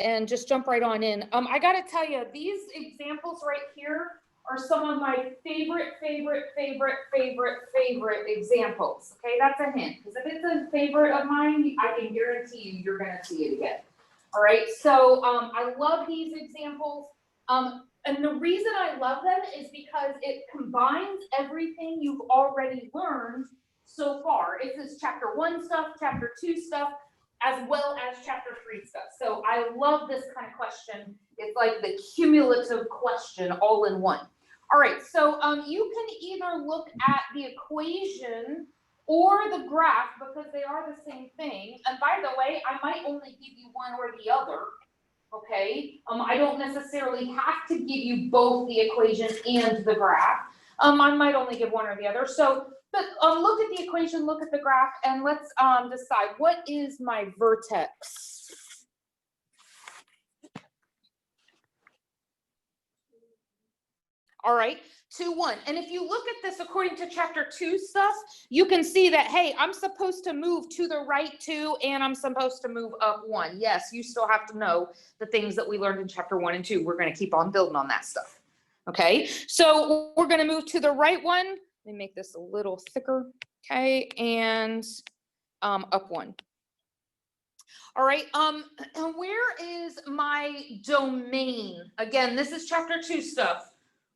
and just jump right on in. I got to tell you, these examples right here are some of my favorite examples. Okay, that's a hint, because if it's a favorite of mine, I can guarantee you, you're going to see it again. All right, so I love these examples. And the reason I love them is because it combines everything you've already learned so far. It's this chapter 1 stuff, chapter 2 stuff, as well as chapter 3 stuff. So I love this kind of question. It's like the cumulative question all in one. All right, so you can either look at the equation or the graph, because they are the same thing. And by the way, I might only give you one or the other. Okay, I don't necessarily have to give you both the equation and the graph. I might only give one or the other. So, but look at the equation, look at the graph, and let's decide, what is my vertex? All right, 2, 1. And if you look at this according to chapter 2 stuff, you can see that, hey, I'm supposed to move to the right 2, and I'm supposed to move up 1. Yes, you still have to know the things that we learned in chapter 1 and 2. We're going to keep on building on that stuff. Okay, so we're going to move to the right 1. Let me make this a little thicker. Okay, and up 1. All right, and where is my domain? Again, this is chapter 2 stuff.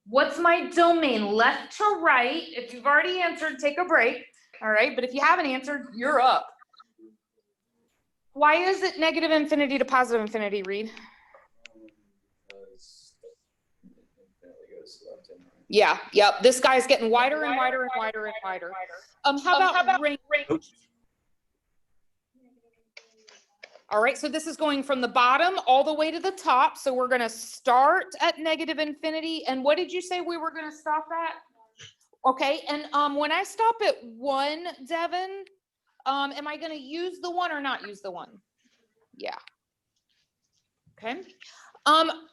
What's my domain? Left to right. If you've already answered, take a break. All right, but if you haven't answered, you're up. Why is it negative infinity to positive infinity, Reed? Yeah, yep. This guy's getting wider and wider and wider and wider. How about range? All right, so this is going from the bottom all the way to the top. So we're going to start at negative infinity. And what did you say we were going to stop at? Okay, and when I stop at 1, Devin, am I going to use the 1 or not use the 1? Yeah. Okay.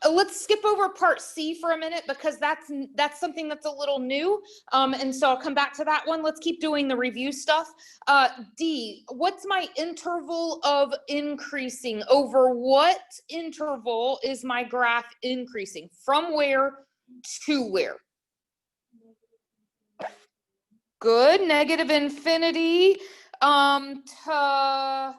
Let's skip over part C for a minute, because that's something that's a little new. And so I'll come back to that one. Let's keep doing the review stuff. D, what's my interval of increasing? Over what interval is my graph increasing? From where to where? Good, negative infinity to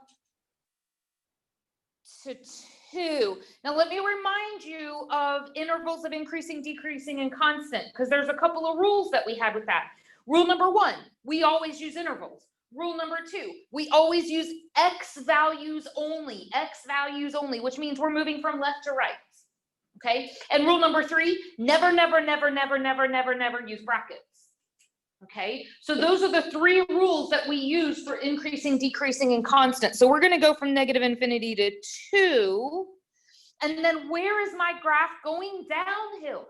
2. Now let me remind you of intervals of increasing, decreasing, and constant, because there's a couple of rules that we had with that. Rule number 1, we always use intervals. Rule number 2, we always use x values only, which means we're moving from left to right. Okay, and rule number 3, never use brackets. Okay, so those are the 3 rules that we use for increasing, decreasing, and constant. So we're going to go from negative infinity to 2. And then where is my graph going downhill?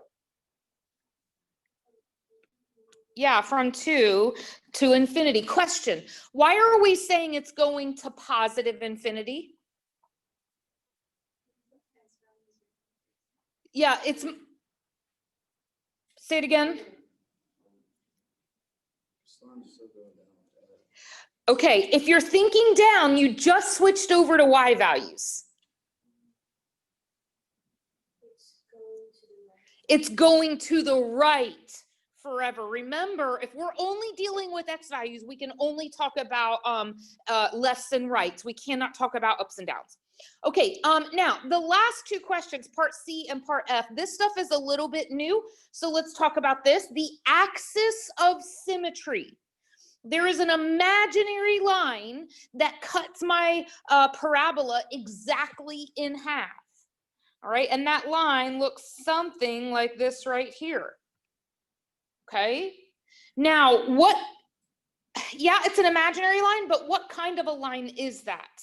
Yeah, from 2 to infinity. Question, why are we saying it's going to positive infinity? Yeah, it's, say it again. Okay, if you're thinking down, you just switched over to y values. It's going to the right forever. Remember, if we're only dealing with x values, we can only talk about lefts and rights. We cannot talk about ups and downs. Okay, now the last 2 questions, part C and part F, this stuff is a little bit new. So let's talk about this. The axis of symmetry. There is an imaginary line that cuts my parabola exactly in half. All right, and that line looks something like this right here. Okay, now what, yeah, it's an imaginary line, but what kind of a line is that?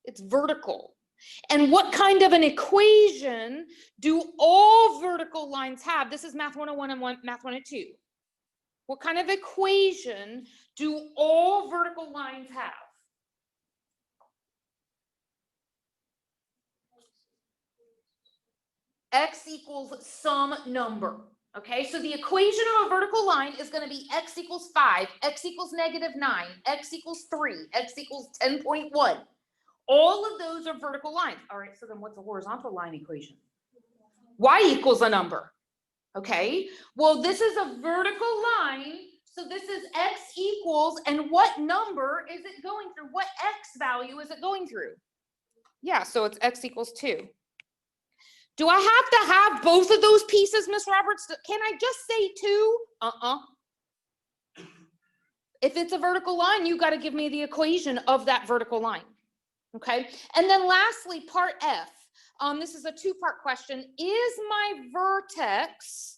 It's vertical. And what kind of an equation do all vertical lines have? This is Math 101 and Math 102. What kind of equation do all vertical lines have? X equals some number. Okay, so the equation of a vertical line is going to be x equals 5, x equals -9, x equals 3, x equals 10.1. All of those are vertical lines. All right, so then what's a horizontal line equation? Y equals a number. Okay, well, this is a vertical line. So this is X equals, and what number is it going through? What X value is it going through? Yeah, so it's X equals 2. Do I have to have both of those pieces, Miss Roberts? Can I just say 2? If it's a vertical line, you got to give me the equation of that vertical line. Okay, and then lastly, part F. This is a two-part question. Is my vertex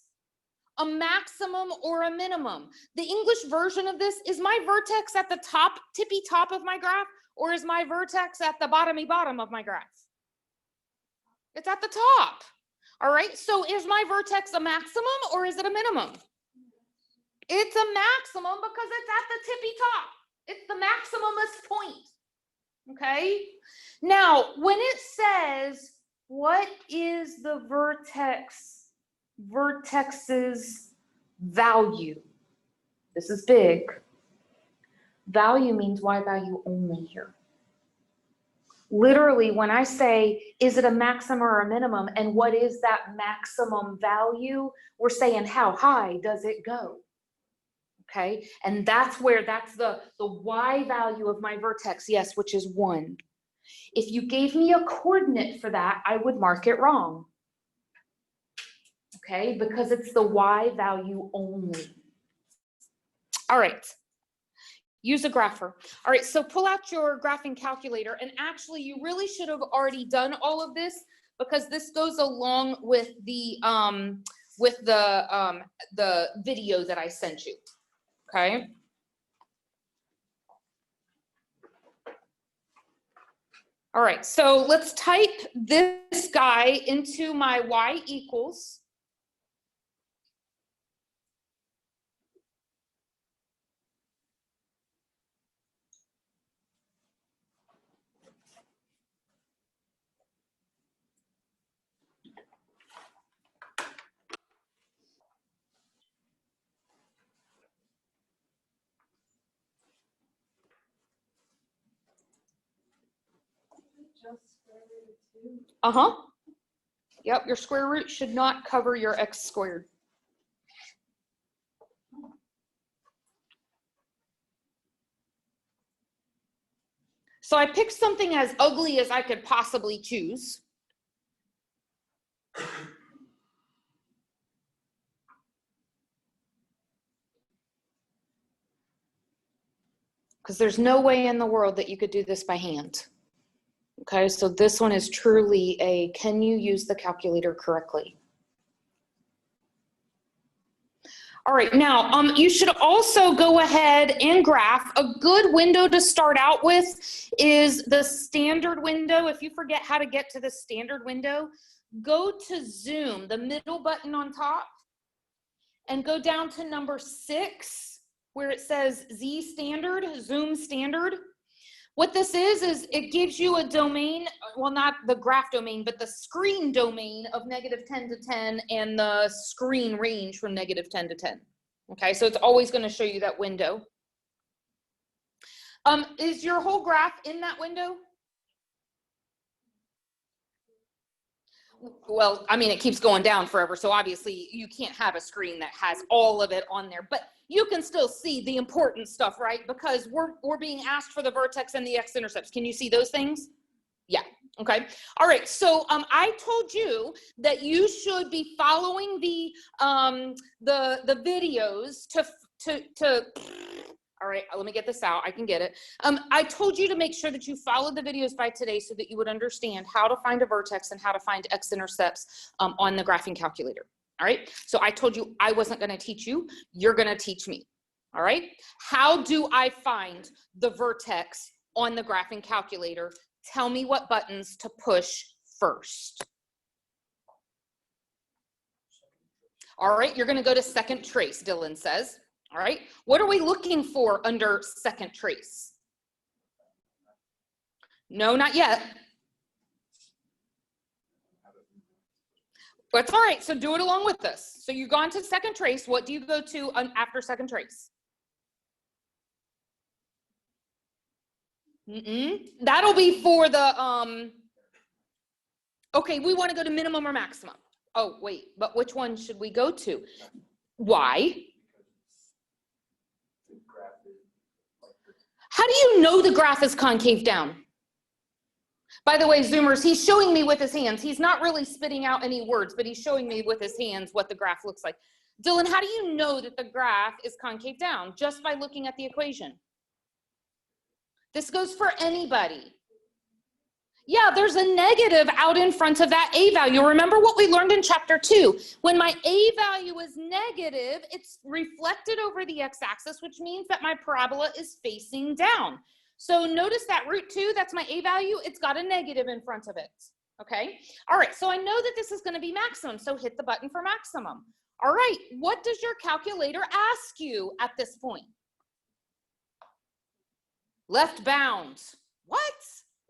a maximum or a minimum? The English version of this, is my vertex at the top, tippy top of my graph, or is my vertex at the bottomy bottom of my graph? It's at the top. All right, so is my vertex a maximum or is it a minimum? It's a maximum because it's at the tippy top. It's the maximumest point. Okay, now when it says, what is the vertex's value? This is big. Value means Y value only here. Literally, when I say, is it a maximum or a minimum, and what is that maximum value, we're saying, how high does it go? Okay, and that's where, that's the Y value of my vertex, yes, which is 1. If you gave me a coordinate for that, I would mark it wrong. Okay, because it's the Y value only. All right. Use a grapher. All right, so pull out your graphing calculator, and actually you really should have already done all of this because this goes along with the video that I sent you. Okay. All right, so let's type this guy into my Y equals. Yep, your square root should not cover your x squared. So I picked something as ugly as I could possibly choose. Because there's no way in the world that you could do this by hand. Okay, so this one is truly a, can you use the calculator correctly? All right, now you should also go ahead and graph. A good window to start out with is the standard window. If you forget how to get to the standard window, go to Zoom, the middle button on top, and go down to number 6, where it says Z standard, Zoom standard. What this is it gives you a domain, well, not the graph domain, but the screen domain of -10 to 10 and the screen range from -10 to 10. Okay, so it's always going to show you that window. Is your whole graph in that window? Well, I mean, it keeps going down forever, so obviously you can't have a screen that has all of it on there, but you can still see the important stuff, right? Because we're being asked for the vertex and the x-intercepts. Can you see those things? Yeah, okay. All right, so I told you that you should be following the videos to all right, let me get this out. I can get it. I told you to make sure that you followed the videos by today so that you would understand how to find a vertex and how to find x-intercepts on the graphing calculator. All right, so I told you I wasn't going to teach you. You're going to teach me. All right, how do I find the vertex on the graphing calculator? Tell me what buttons to push first. All right, you're going to go to second trace, Dylan says. All right, what are we looking for under second trace? No, not yet. That's all right, so do it along with us. So you've gone to second trace. What do you go to after second trace? That'll be for the, okay, we want to go to minimum or maximum. Oh, wait, but which one should we go to? Why? How do you know the graph is concave down? By the way, Zoomers, he's showing me with his hands. He's not really spitting out any words, but he's showing me with his hands what the graph looks like. Dylan, how do you know that the graph is concave down? Just by looking at the equation. This goes for anybody. Yeah, there's a negative out in front of that A value. Remember what we learned in chapter 2. When my A value is negative, it's reflected over the x-axis, which means that my parabola is facing down. So notice that root 2, that's my A value. It's got a negative in front of it, okay? All right, so I know that this is gonna be maximum, so hit the button for maximum. All right, what does your calculator ask you at this point? Left bound. What?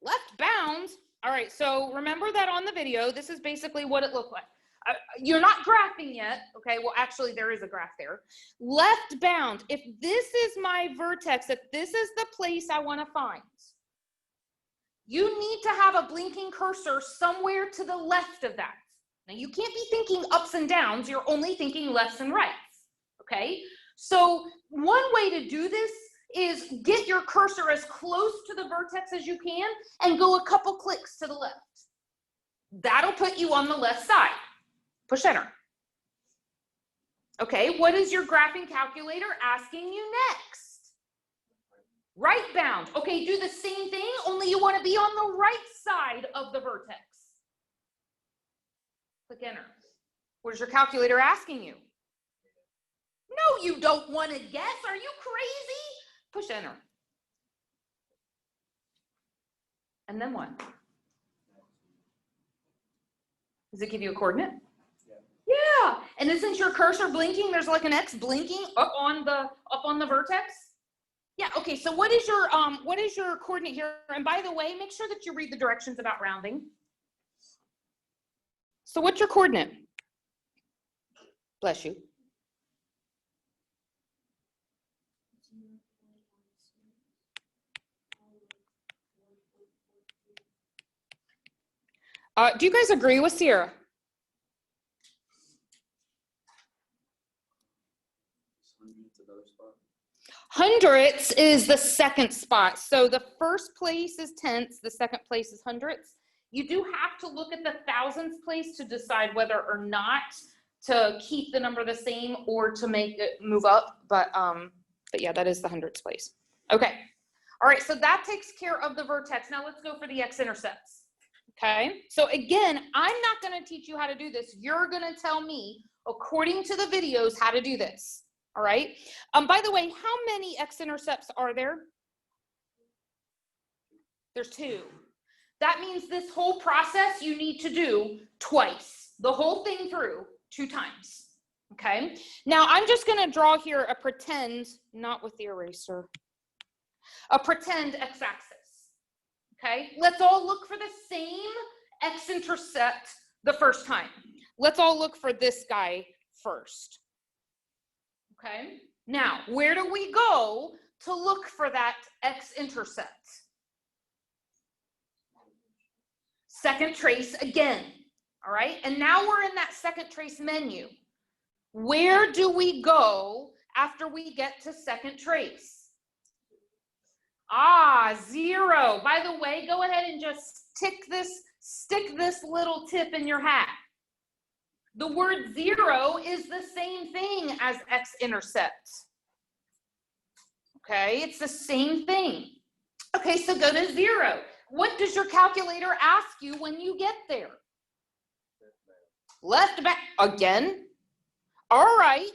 Left bound? All right, so remember that on the video, this is basically what it looked like. You're not graphing yet, okay? Well, actually, there is a graph there. Left bound, if this is my vertex, if this is the place I want to find, you need to have a blinking cursor somewhere to the left of that. Now, you can't be thinking ups and downs, you're only thinking lefts and rights, okay? So one way to do this is get your cursor as close to the vertex as you can and go a couple clicks to the left. That'll put you on the left side. Push enter. Okay, what is your graphing calculator asking you next? Right bound. Okay, do the same thing, only you want to be on the right side of the vertex. Click enter. What is your calculator asking you? No, you don't want to guess. Are you crazy? Push enter. And then what? Does it give you a coordinate? Yeah. And isn't your cursor blinking? There's like an X blinking up on the vertex? Yeah, okay, so what is your coordinate here? And by the way, make sure that you read the directions about rounding. So what's your coordinate? Bless you. Do you guys agree with Sierra? Hundredths is the second spot. So the first place is tenths, the second place is hundredths. You do have to look at the thousandths place to decide whether or not to keep the number the same or to make it move up. But yeah, that is the hundredths place. Okay. All right, so that takes care of the vertex. Now let's go for the x-intercepts. Okay, so again, I'm not going to teach you how to do this. You're going to tell me, according to the videos, how to do this. All right. By the way, how many x-intercepts are there? There's 2. That means this whole process you need to do twice. The whole thing through 2 times. Okay. Now I'm just going to draw here a pretend, not with the eraser, a pretend x-axis. Okay, let's all look for the same x-intercept the first time. Let's all look for this guy first. Okay, now where do we go to look for that x-intercept? Second trace again, all right? And now we're in that second trace menu. Where do we go after we get to second trace? 0. By the way, go ahead and just stick this little tip in your hat. The word 0 is the same thing as x-intercept. Okay, it's the same thing. Okay, so go to 0. What does your calculator ask you when you get there? Left back again. All right.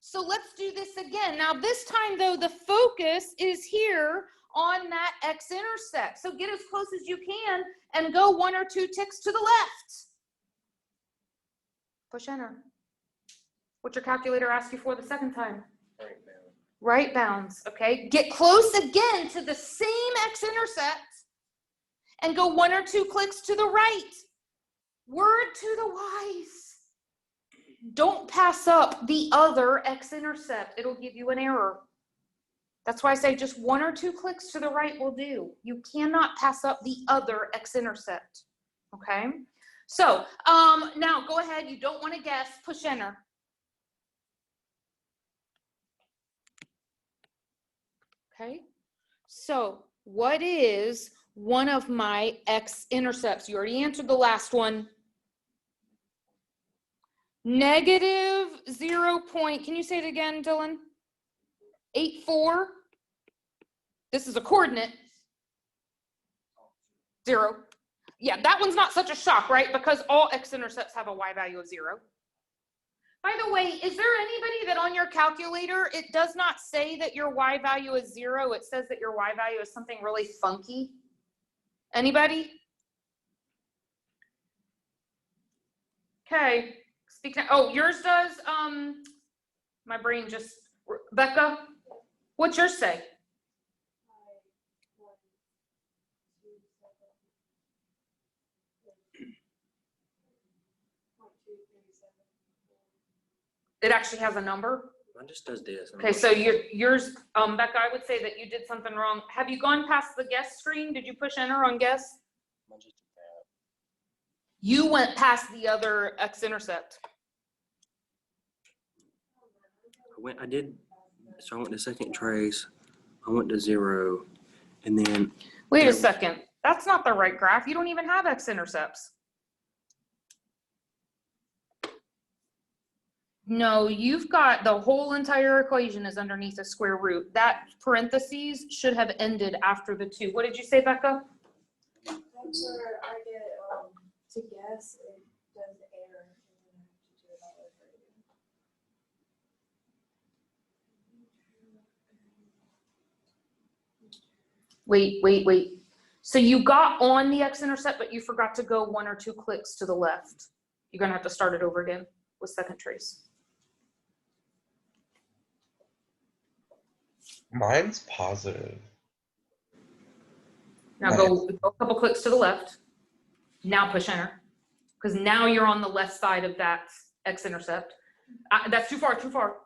So let's do this again. Now this time though, the focus is here on that x-intercept. So get as close as you can and go 1 or 2 ticks to the left. Push enter. What's your calculator ask you for the second time? Right bounds. Right bounds, okay. Get close again to the same x-intercept and go 1 or 2 clicks to the right. Word to the wise. Don't pass up the other x-intercept. It'll give you an error. That's why I say just 1 or 2 clicks to the right will do. You cannot pass up the other x-intercept, okay? So now go ahead, you don't want to guess, push enter. Okay, so what is one of my x-intercepts? You already answered the last one. Negative 0. Can you say it again, Dylan? 84. This is a coordinate. 0. Yeah, that one's not such a shock, right? Because all x-intercepts have a y value of 0. By the way, is there anybody that on your calculator, it does not say that your y value is 0, it says that your y value is something really funky? Anybody? Okay, speak now. Oh, yours does, my brain just, Becca, what's yours say? It actually has a number? Mine just does this. Okay, so yours, Becca, I would say that you did something wrong. Have you gone past the guess screen? Did you push enter on guess? Mine just did that. You went past the other x-intercept. I did, so I went to second trace, I went to 0, and then. Wait a second, that's not the right graph. You don't even have x-intercepts. No, you've got the whole entire equation is underneath a square root. That parentheses should have ended after the 2. What did you say, Becca? That's where I get to guess, it does error, and then I have to do it all over again. Wait. So you got on the x-intercept, but you forgot to go 1 or 2 clicks to the left. You're gonna have to start it over again with second trace. Mine's positive. Now go a couple clicks to the left. Now push enter, because now you're on the left side of that x-intercept. That's too far.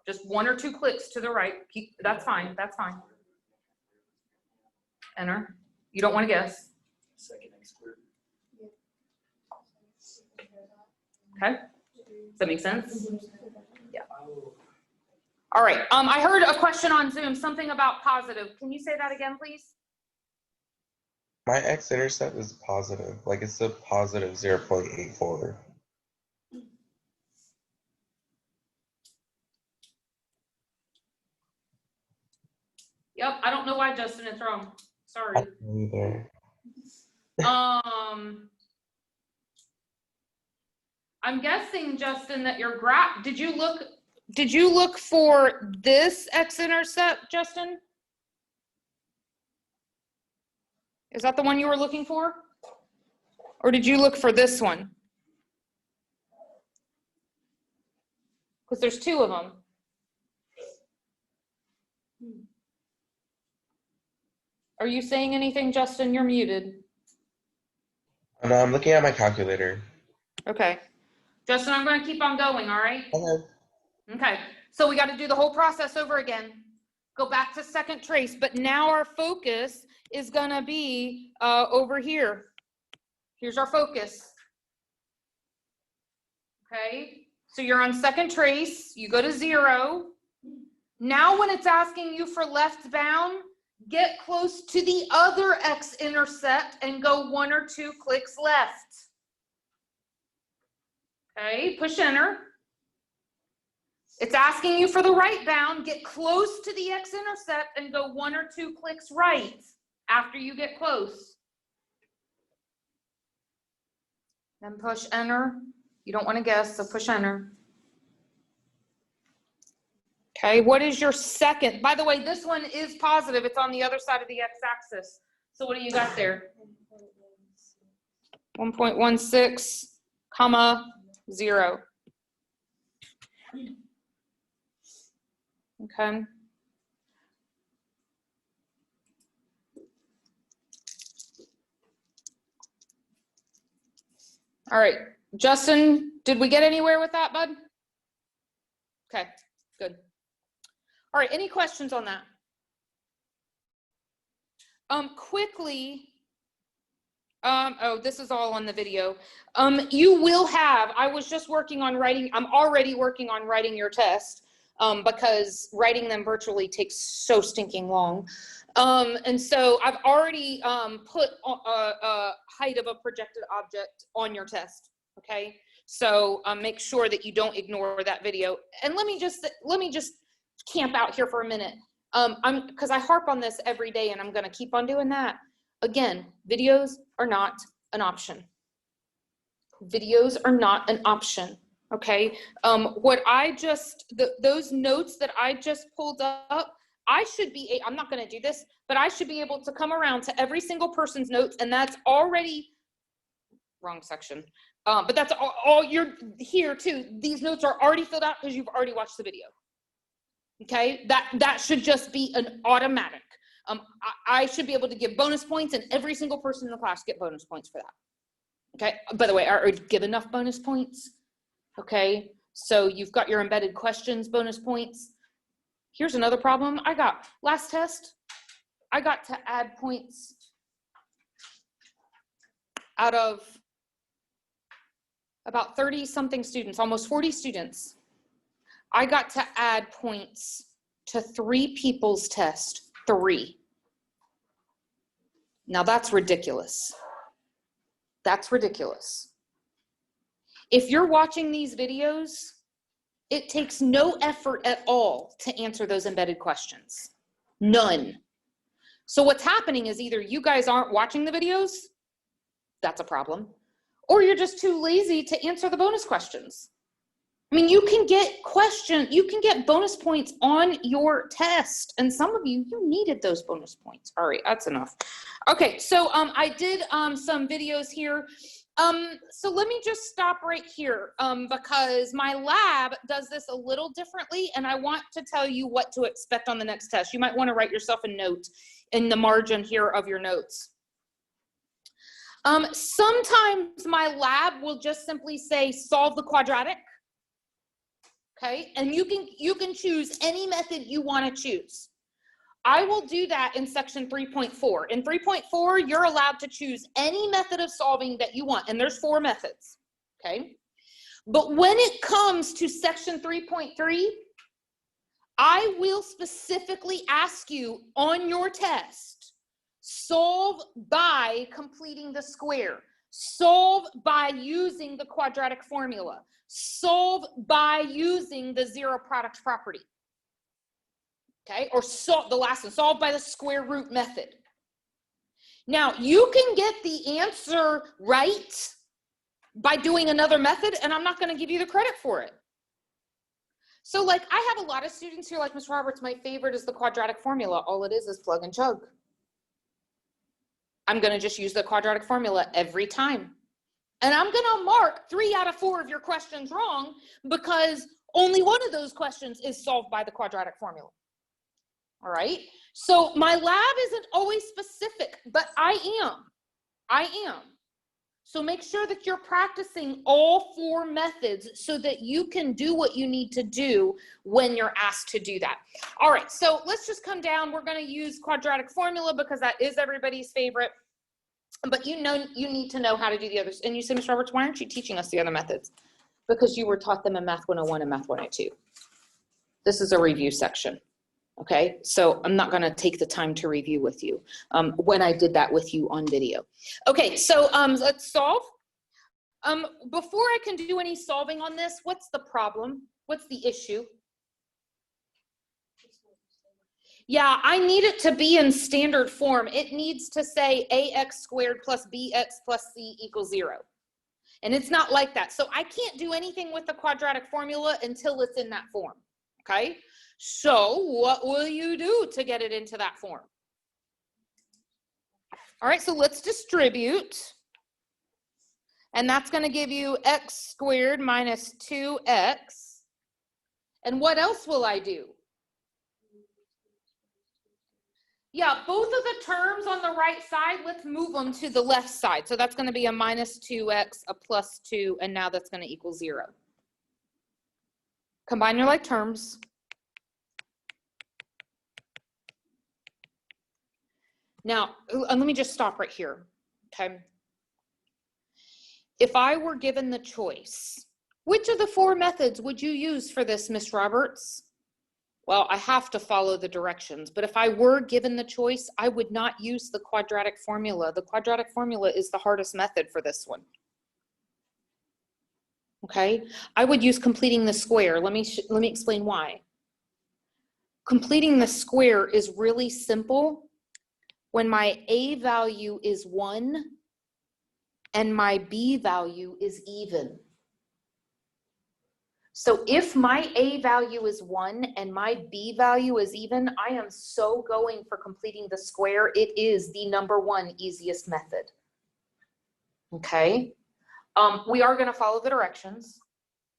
Just 1 or 2 clicks to the right. That's fine. Enter. You don't want to guess. Second x squared. Okay. Does that make sense? Yeah. All right. I heard a question on Zoom, something about positive. Can you say that again, please? My x-intercept is positive. Like it's a positive 0.84. Yep. I don't know why, Justin, it's wrong. Sorry. Either. I'm guessing, Justin, that your graph, did you look for this x-intercept, Justin? Is that the one you were looking for? Or did you look for this one? Because there's 2 of them. Are you saying anything, Justin? You're muted. No, I'm looking at my calculator. Okay. Justin, I'm going to keep on going, all right? Okay. Okay. So we got to do the whole process over again. Go back to second trace, but now our focus is going to be over here. Here's our focus. Okay. So you're on second trace. You go to 0. Now when it's asking you for left bound, get close to the other x-intercept and go 1 or 2 clicks left. Okay, push enter. It's asking you for the right bound. Get close to the x-intercept and go 1 or 2 clicks right after you get close. Then push enter. You don't want to guess, so push enter. Okay, what is your second? By the way, this one is positive. It's on the other side of the x-axis. So what do you got there? 1.16, comma, 0. Okay. All right, Justin, did we get anywhere with that, bud? Okay, good. All right, any questions on that? quickly, oh, this is all on the video. You will have, I was just working on writing, I'm already working on writing your test, because writing them virtually takes so stinking long. And so I've already put a height of a projected object on your test, okay? So make sure that you don't ignore that video. And let me just camp out here for a minute. Because I harp on this every day and I'm gonna keep on doing that. Again, videos are not an option. Videos are not an option, okay? What I just, those notes that I just pulled up, I should be, I'm not gonna do this, but I should be able to come around to every single person's notes, and that's already, wrong section, but that's all you're here too. These notes are already filled out because you've already watched the video. Okay, that should just be an automatic. I should be able to give bonus points, and every single person in the class get bonus points for that. Okay, by the way, are give enough bonus points? Okay, so you've got your embedded questions bonus points. Here's another problem I got. Last test, I got to add points out of about 30 something students, almost 40 students. I got to add points to 3 people's test, 3. Now that's ridiculous. That's ridiculous. If you're watching these videos, it takes no effort at all to answer those embedded questions. None. So what's happening is either you guys aren't watching the videos, that's a problem, or you're just too lazy to answer the bonus questions. I mean, you can get bonus points on your test, and some of you needed those bonus points. All right, that's enough. Okay, so I did some videos here. So let me just stop right here because my lab does this a little differently, and I want to tell you what to expect on the next test. You might want to write yourself a note in the margin here of your notes. Sometimes my lab will just simply say, solve the quadratic. Okay, and you can choose any method you want to choose. I will do that in section 3.4. In 3.4, you're allowed to choose any method of solving that you want, and there's 4 methods, okay? But when it comes to section 3.3, I will specifically ask you on your test, solve by completing the square, solve by using the quadratic formula, solve by using the zero product property. Okay, or the last one, solve by the square root method. Now, you can get the answer right by doing another method, and I'm not going to give you the credit for it. So, like, I have a lot of students here, like, Ms. Roberts, my favorite is the quadratic formula. All it is plug and chug. I'm going to just use the quadratic formula every time. And I'm going to mark 3 out of 4 of your questions wrong because only one of those questions is solved by the quadratic formula. All right. So my lab isn't always specific, but I am. So make sure that you're practicing all 4 methods so that you can do what you need to do when you're asked to do that. All right. So let's just come down. We're going to use quadratic formula because that is everybody's favorite. But you need to know how to do the others. And you say, Ms. Roberts, why aren't you teaching us the other methods? Because you were taught them in Math 101 and Math 102. This is a review section. Okay, so I'm not going to take the time to review with you when I did that with you on video. Okay, so let's solve. Before I can do any solving on this, what's the problem? What's the issue? Yeah, I need it to be in standard form. It needs to say ax squared plus bx plus c equals 0. And it's not like that. So I can't do anything with the quadratic formula until it's in that form, okay? So what will you do to get it into that form? All right, so let's distribute. And that's going to give you x squared minus 2x. And what else will I do? Yeah, both of the terms on the right side, let's move them to the left side. So that's going to be a minus 2x, a plus 2, and now that's going to equal 0. Combine your like terms. Now, let me just stop right here, okay? If I were given the choice, which of the 4 methods would you use for this, Miss Roberts? Well, I have to follow the directions, but if I were given the choice, I would not use the quadratic formula. The quadratic formula is the hardest method for this one. Okay, I would use completing the square. Let me explain why. Completing the square is really simple when my A value is 1 and my B value is even. So if my A value is 1 and my B value is even, I am so going for completing the square. It is the #1 easiest method. Okay, we are going to follow the directions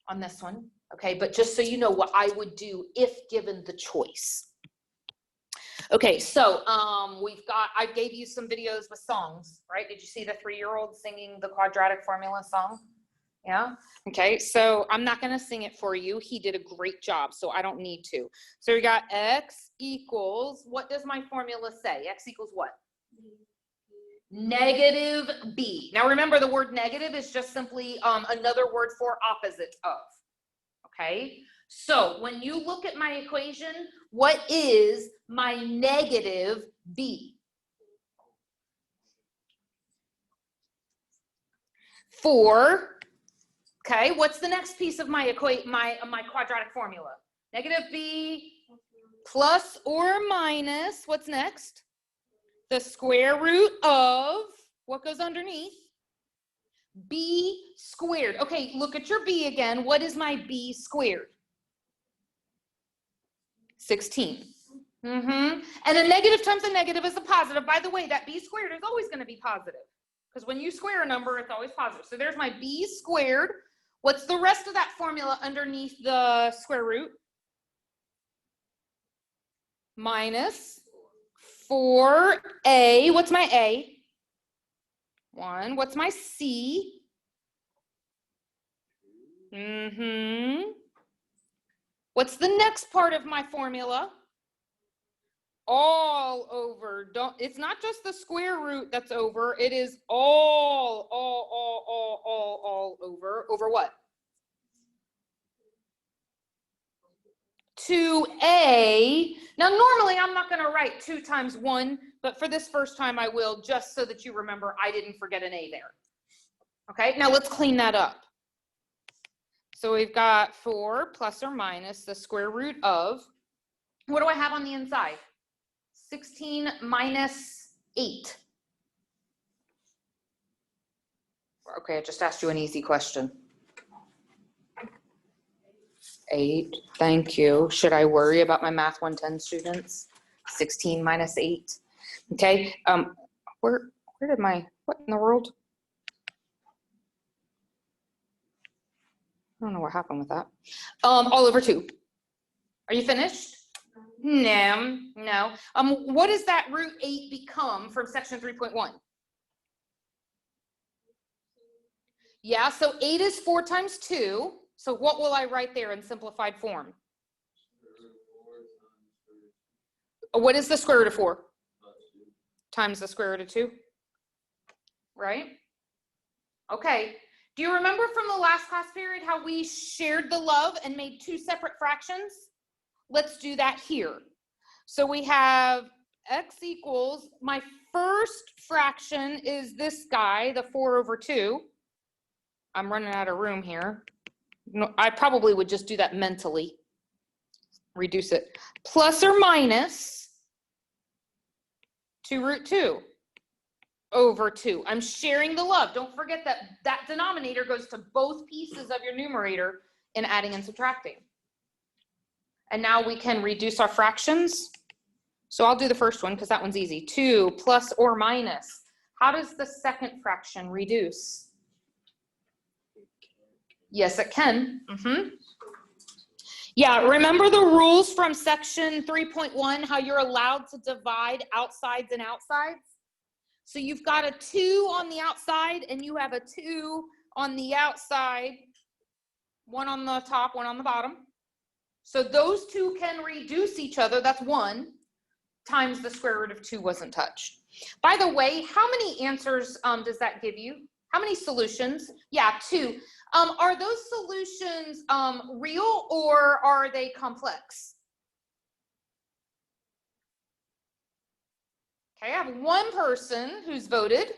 on this one. Okay, but just so you know what I would do if given the choice. Okay, so I gave you some videos with songs, right? Did you see the 3-year-old singing the quadratic formula song? Yeah. Okay. So I'm not going to sing it for you. He did a great job, so I don't need to. So we got x equals, what does my formula say? X equals what? Negative b. Now remember, the word negative is just simply another word for opposite of. Okay. So when you look at my equation, what is my negative b? 4. Okay, what's the next piece of my quadratic formula? Negative b plus or minus, what's next? The square root of, what goes underneath? B squared. Okay, look at your b again. What is my b squared? 16. And a negative times a negative is a positive. By the way, that b squared is always going to be positive, because when you square a number, it's always positive. So there's my b squared. What's the rest of that formula underneath the square root? Minus 4a. What's my a? 1. What's my c? What's the next part of my formula? All over. It's not just the square root that's over. It is all over. Over what? 2a. Now, normally I'm not going to write 2 times 1, but for this first time I will, just so that you remember I didn't forget an a there. Okay, now let's clean that up. So we've got 4 plus or minus the square root of, what do I have on the inside? 16 minus 8. Okay, I just asked you an easy question. 8, thank you. Should I worry about my Math 110 students? 16 minus 8. Okay, where did what in the world? I don't know what happened with that. All over 2. Are you finished? No. What does that root 8 become from section 3.1? Yeah, so 8 is 4 times 2. So what will I write there in simplified form? What is the square root of 4? Times the square root of 2. Right? Okay. Do you remember from the last class period how we shared the love and made 2 separate fractions? Let's do that here. So we have x equals, my first fraction is this guy, the 4 over 2. I'm running out of room here. No, I probably would just do that mentally. Reduce it. Plus or minus 2 root 2 over 2. I'm sharing the love. Don't forget that that denominator goes to both pieces of your numerator in adding and subtracting. And now we can reduce our fractions. So I'll do the first one because that one's easy. 2 plus or minus. How does the second fraction reduce? Yes, it can. Yeah, remember the rules from section 3.1, how you're allowed to divide outsides and outsides? So you've got a 2 on the outside and you have a 2 on the outside, 1 on the top, 1 on the bottom. So those 2 can reduce each other. That's 1 times the square root of 2 wasn't touched. By the way, how many answers does that give you? How many solutions? Yeah, 2. Are those solutions real or are they complex? Okay, I have 1 person who's voted.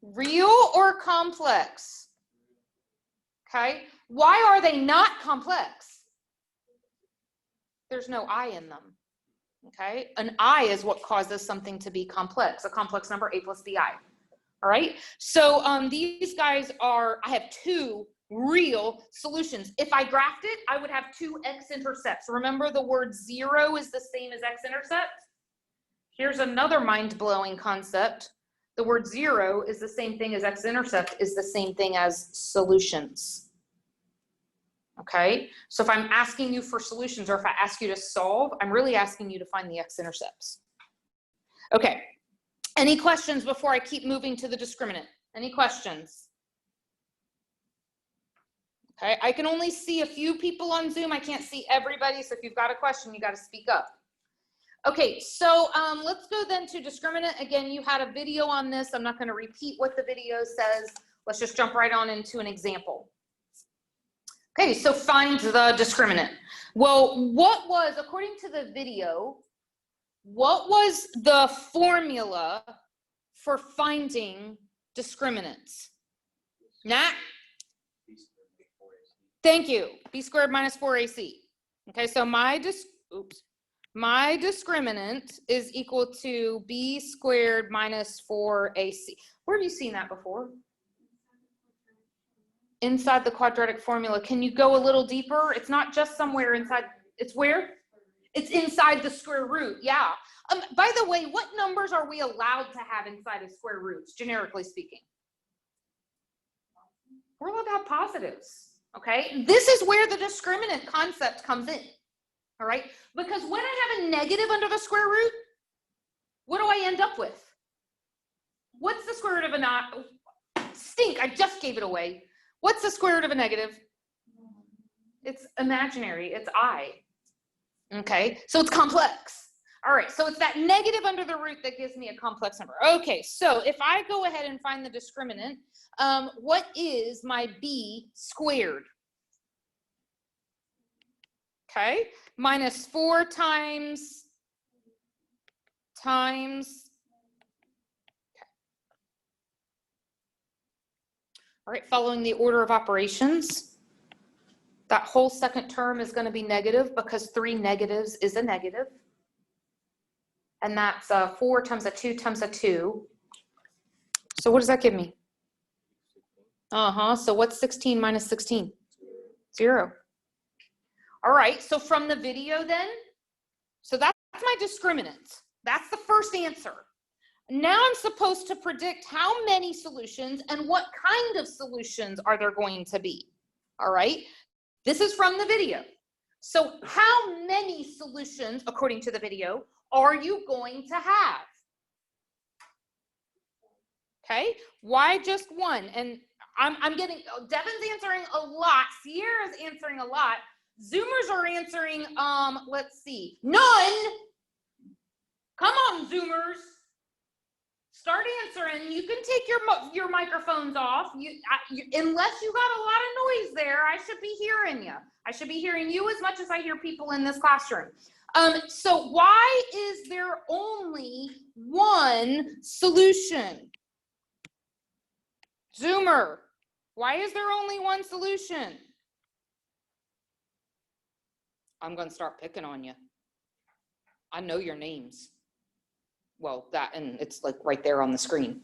Real or complex? Okay, why are they not complex? There's no I in them. Okay, an I is what causes something to be complex. A complex number, A plus BI. All right, so these guys are, I have 2 real solutions. If I graphed it, I would have 2 x-intercepts. Remember, the word 0 is the same as x-intercept? Here's another mind-blowing concept. The word 0 is the same thing as x-intercept, is the same thing as solutions. Okay, so if I'm asking you for solutions, or if I ask you to solve, I'm really asking you to find the x-intercepts. Okay, any questions before I keep moving to the discriminant? Any questions? Okay, I can only see a few people on Zoom. I can't see everybody, so if you've got a question, you got to speak up. Okay, so let's go then to discriminant. Again, you had a video on this. I'm not going to repeat what the video says. Let's just jump right on into an example. Okay, so find the discriminant. Well, what was, according to the video, what was the formula for finding discriminants? Nat? Thank you. B squared minus 4AC. Okay, so my discriminant is equal to B squared minus 4AC. Where have you seen that before? Inside the quadratic formula. Can you go a little deeper? It's not just somewhere inside. It's where? It's inside the square root. Yeah. By the way, what numbers are we allowed to have inside of square roots, generically speaking? We're allowed to have positives. Okay. This is where the discriminant concept comes in. All right. Because when I have a negative under the square root, what do I end up with? What's the square root of a not? Stink. I just gave it away. What's the square root of a negative? It's imaginary. It's I. Okay, so it's complex. All right, so it's that negative under the root that gives me a complex number. Okay, so if I go ahead and find the discriminant, what is my B squared? Okay, minus 4 times. All right, following the order of operations, that whole second term is going to be negative because 3 negatives is a negative. And that's 4 times a 2 times a 2. So what does that give me? So what's 16 minus 16? 0. All right, so from the video then, so that's my discriminant. That's the first answer. Now I'm supposed to predict how many solutions and what kind of solutions are there going to be. All right, this is from the video. So how many solutions, according to the video, are you going to have? Okay, why just 1? And I'm getting, Devin's answering a lot, Sierra's answering a lot, Zoomers are answering, let's see, none. Come on, Zoomers. Start answering. You can take your microphones off. Unless you got a lot of noise there, I should be hearing you. I should be hearing you as much as I hear people in this classroom. So why is there only 1 solution? Zoomer, why is there only 1 solution? I'm going to start picking on you. I know your names. Well, that, and it's like right there on the screen.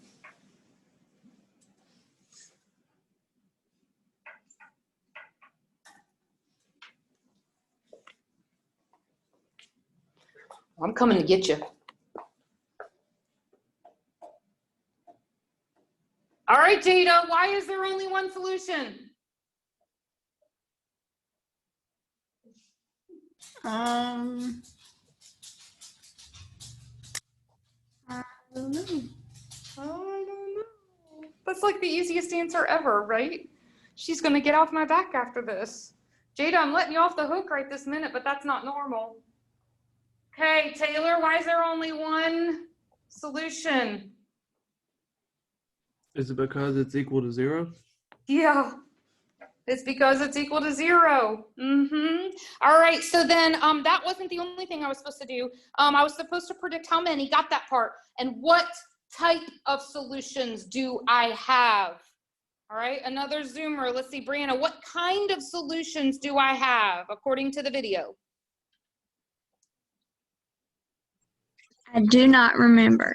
I'm coming to get you. All right, Jada, why is there only 1 solution? I don't know. Oh, I don't know. That's like the easiest answer ever, right? She's gonna get off my back after this. Jada, I'm letting you off the hook right this minute, but that's not normal. Okay, Taylor, why is there only 1 Solution. Is it because it's equal to 0? Yeah. It's because it's equal to 0. All right, so then that wasn't the only thing I was supposed to do. I was supposed to predict how many, got that part, and what type of solutions do I have? All right, another zoomer. Let's see, Brianna, what kind of solutions do I have according to the video? I do not remember.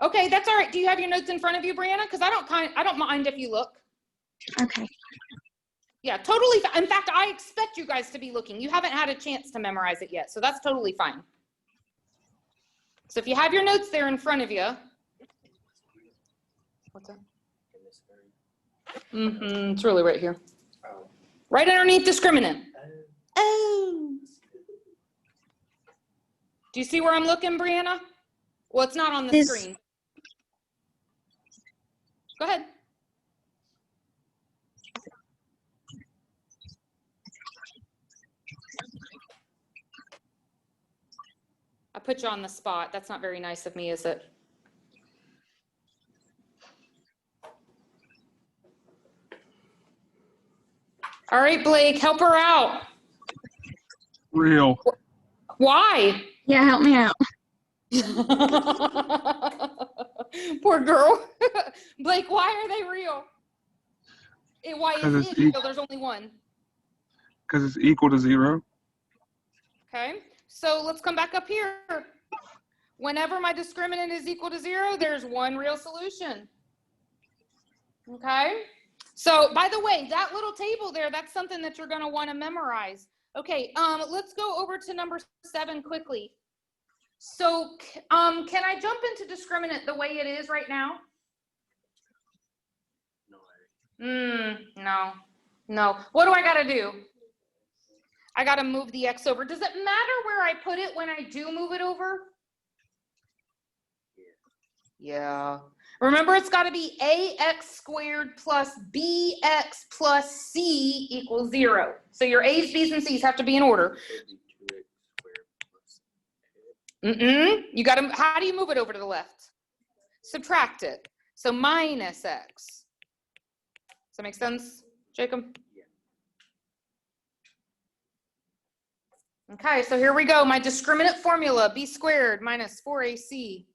Okay, that's all right. Do you have your notes in front of you, Brianna? Because I don't mind if you look. Okay. Yeah, totally. In fact, I expect you guys to be looking. You haven't had a chance to memorize it yet, so that's totally fine. So if you have your notes there in front of you. What's that? It's really right here. Right underneath discriminant. Oh. Do you see where I'm looking, Brianna? Well, it's not on the screen. Go ahead. I put you on the spot. That's not very nice of me, is it? All right, Blake, help her out. Real. Why? Yeah, help me out. Poor girl. Blake, why are they real? Why is it real? There's only one. Because it's equal to 0. Okay, so let's come back up here. Whenever my discriminant is equal to 0, there's one real solution. Okay, so by the way, that little table there, that's something that you're going to want to memorize. Okay, let's go over to number 7 quickly. So can I jump into discriminant the way it is right now? No. What do I got to do? I got to move the x over. Does it matter where I put it when I do move it over? Yeah. Remember, it's got to be ax squared plus bx plus c equals 0. So your a's, b's, and c's have to be in order. You got to, how do you move it over to the left? Subtract it. So minus x. Does that make sense, Jacob? Okay, so here we go. My discriminant formula, b squared minus 4ac.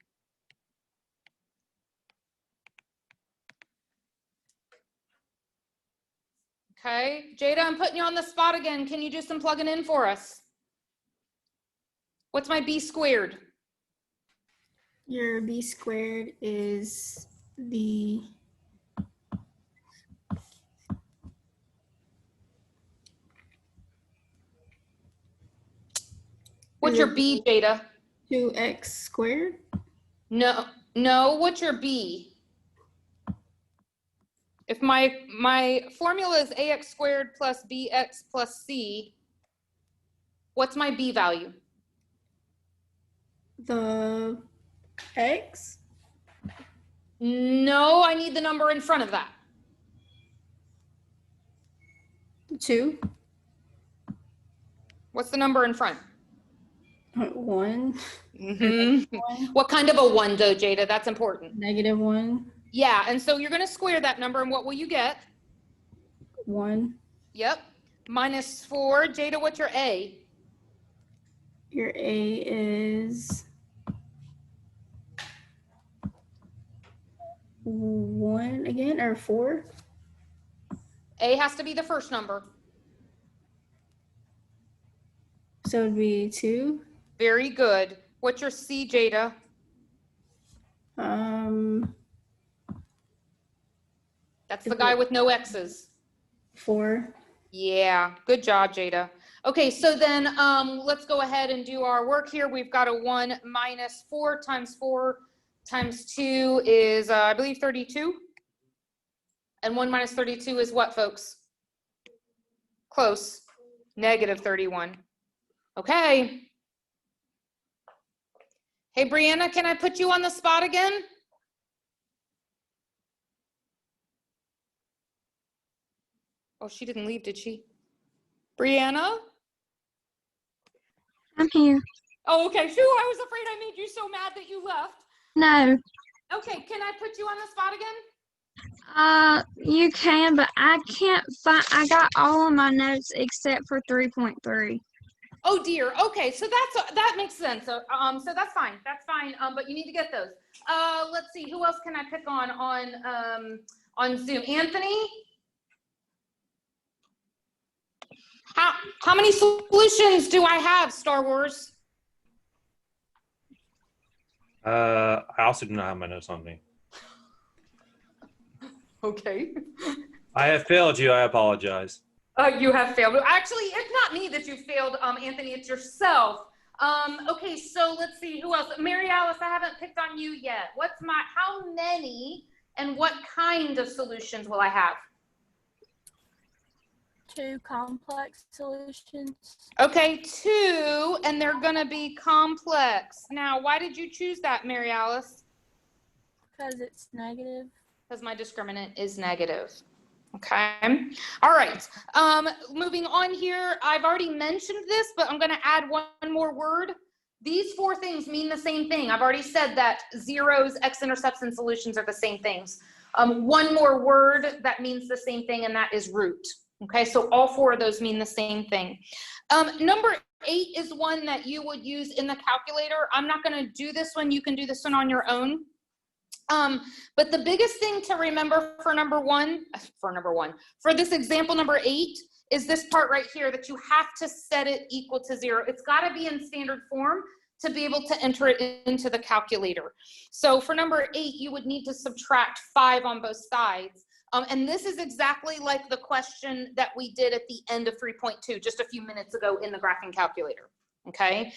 Okay, Jada, I'm putting you on the spot again. Can you do some plugging in for us? What's my b squared? Your b squared is the What's your b, Jada? 2x squared. No, what's your b? If my formula is ax squared plus bx plus c, what's my b value? The x. No, I need the number in front of that. 2. What's the number in front? 1. What kind of a 1 though, Jada? That's important. -1. Yeah, and so you're going to square that number, and what will you get? 1. Yep. Minus 4. Jada, what's your a? Your a is 1 again, or 4? A has to be the first number. So it'd be 2. Very good. What's your c, Jada? That's the guy with no x's. 4. Yeah, good job, Jada. Okay, so then let's go ahead and do our work here. We've got a 1 minus 4 times 2 is, I believe, 32. And 1 minus 32 is what, folks? Close. Negative 31. Okay. Hey, Brianna, can I put you on the spot again? Oh, she didn't leave, did she? Brianna? I'm here. Oh, okay. Phew, I was afraid I made you so mad that you left. No. Okay, can I put you on the spot again? You can, but I can't find. I got all of my notes except for 3.3. Oh dear. Okay, so that makes sense. So that's fine. That's fine. But you need to get those. Let's see. Who else can I pick on Zoom? Anthony. How many solutions do I have, Star Wars? I also do not have my notes on me. Okay. I have failed you. I apologize. You have failed. Actually, it's not me that you failed, Anthony. It's yourself. Okay, so let's see. Who else? Mary Alice, I haven't picked on you yet. How many and what kind of solutions will I have? 2 complex solutions. Okay, 2, and they're gonna be complex. Now, why did you choose that, Mary Alice? Because it's negative. Because my discriminant is negative. Okay. All right. Moving on here. I've already mentioned this, but I'm going to add one more word. These 4 things mean the same thing. I've already said that zeros, x-intercepts, and solutions are the same things. One more word that means the same thing, and that is root. Okay, so all 4 of those mean the same thing. Number 8 is one that you would use in the calculator. I'm not going to do this one. You can do this one on your own. But the biggest thing to remember for this example number 8 is this part right here, that you have to set it equal to 0. It's got to be in standard form to be able to enter it into the calculator. So for number 8, you would need to subtract 5 on both sides. And this is exactly like the question that we did at the end of 3.2 just a few minutes ago in the graphing calculator. Okay.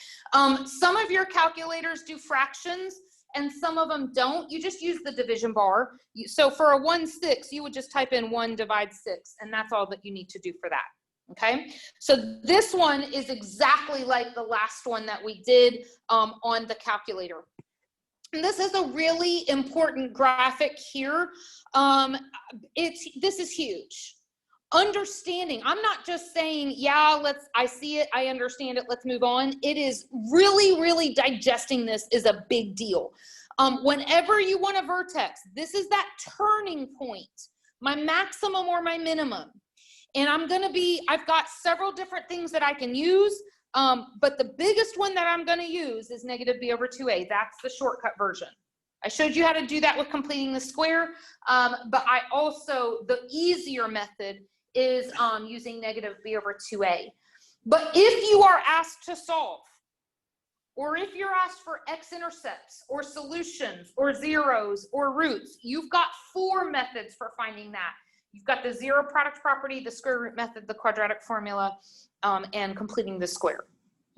Some of your calculators do fractions, and some of them don't. You just use the division bar. So for a 1/6, you would just type in 1 / 6, and that's all that you need to do for that, okay? So this one is exactly like the last one that we did on the calculator. And this is a really important graphic here. This is huge. Understanding, I'm not just saying, yeah, I see it, I understand it, let's move on. It is really digesting this is a big deal. Whenever you want a vertex, this is that turning point, my maximum or my minimum. And I've got several different things that I can use, but the biggest one that I'm gonna use is -b/2a. That's the shortcut version. I showed you how to do that with completing the square, but the easier method is using -b/2a. But if you are asked to solve, or if you're asked for x-intercepts or solutions or zeros or roots, you've got 4 methods for finding that. You've got the zero product property, the square root method, the quadratic formula, and completing the square.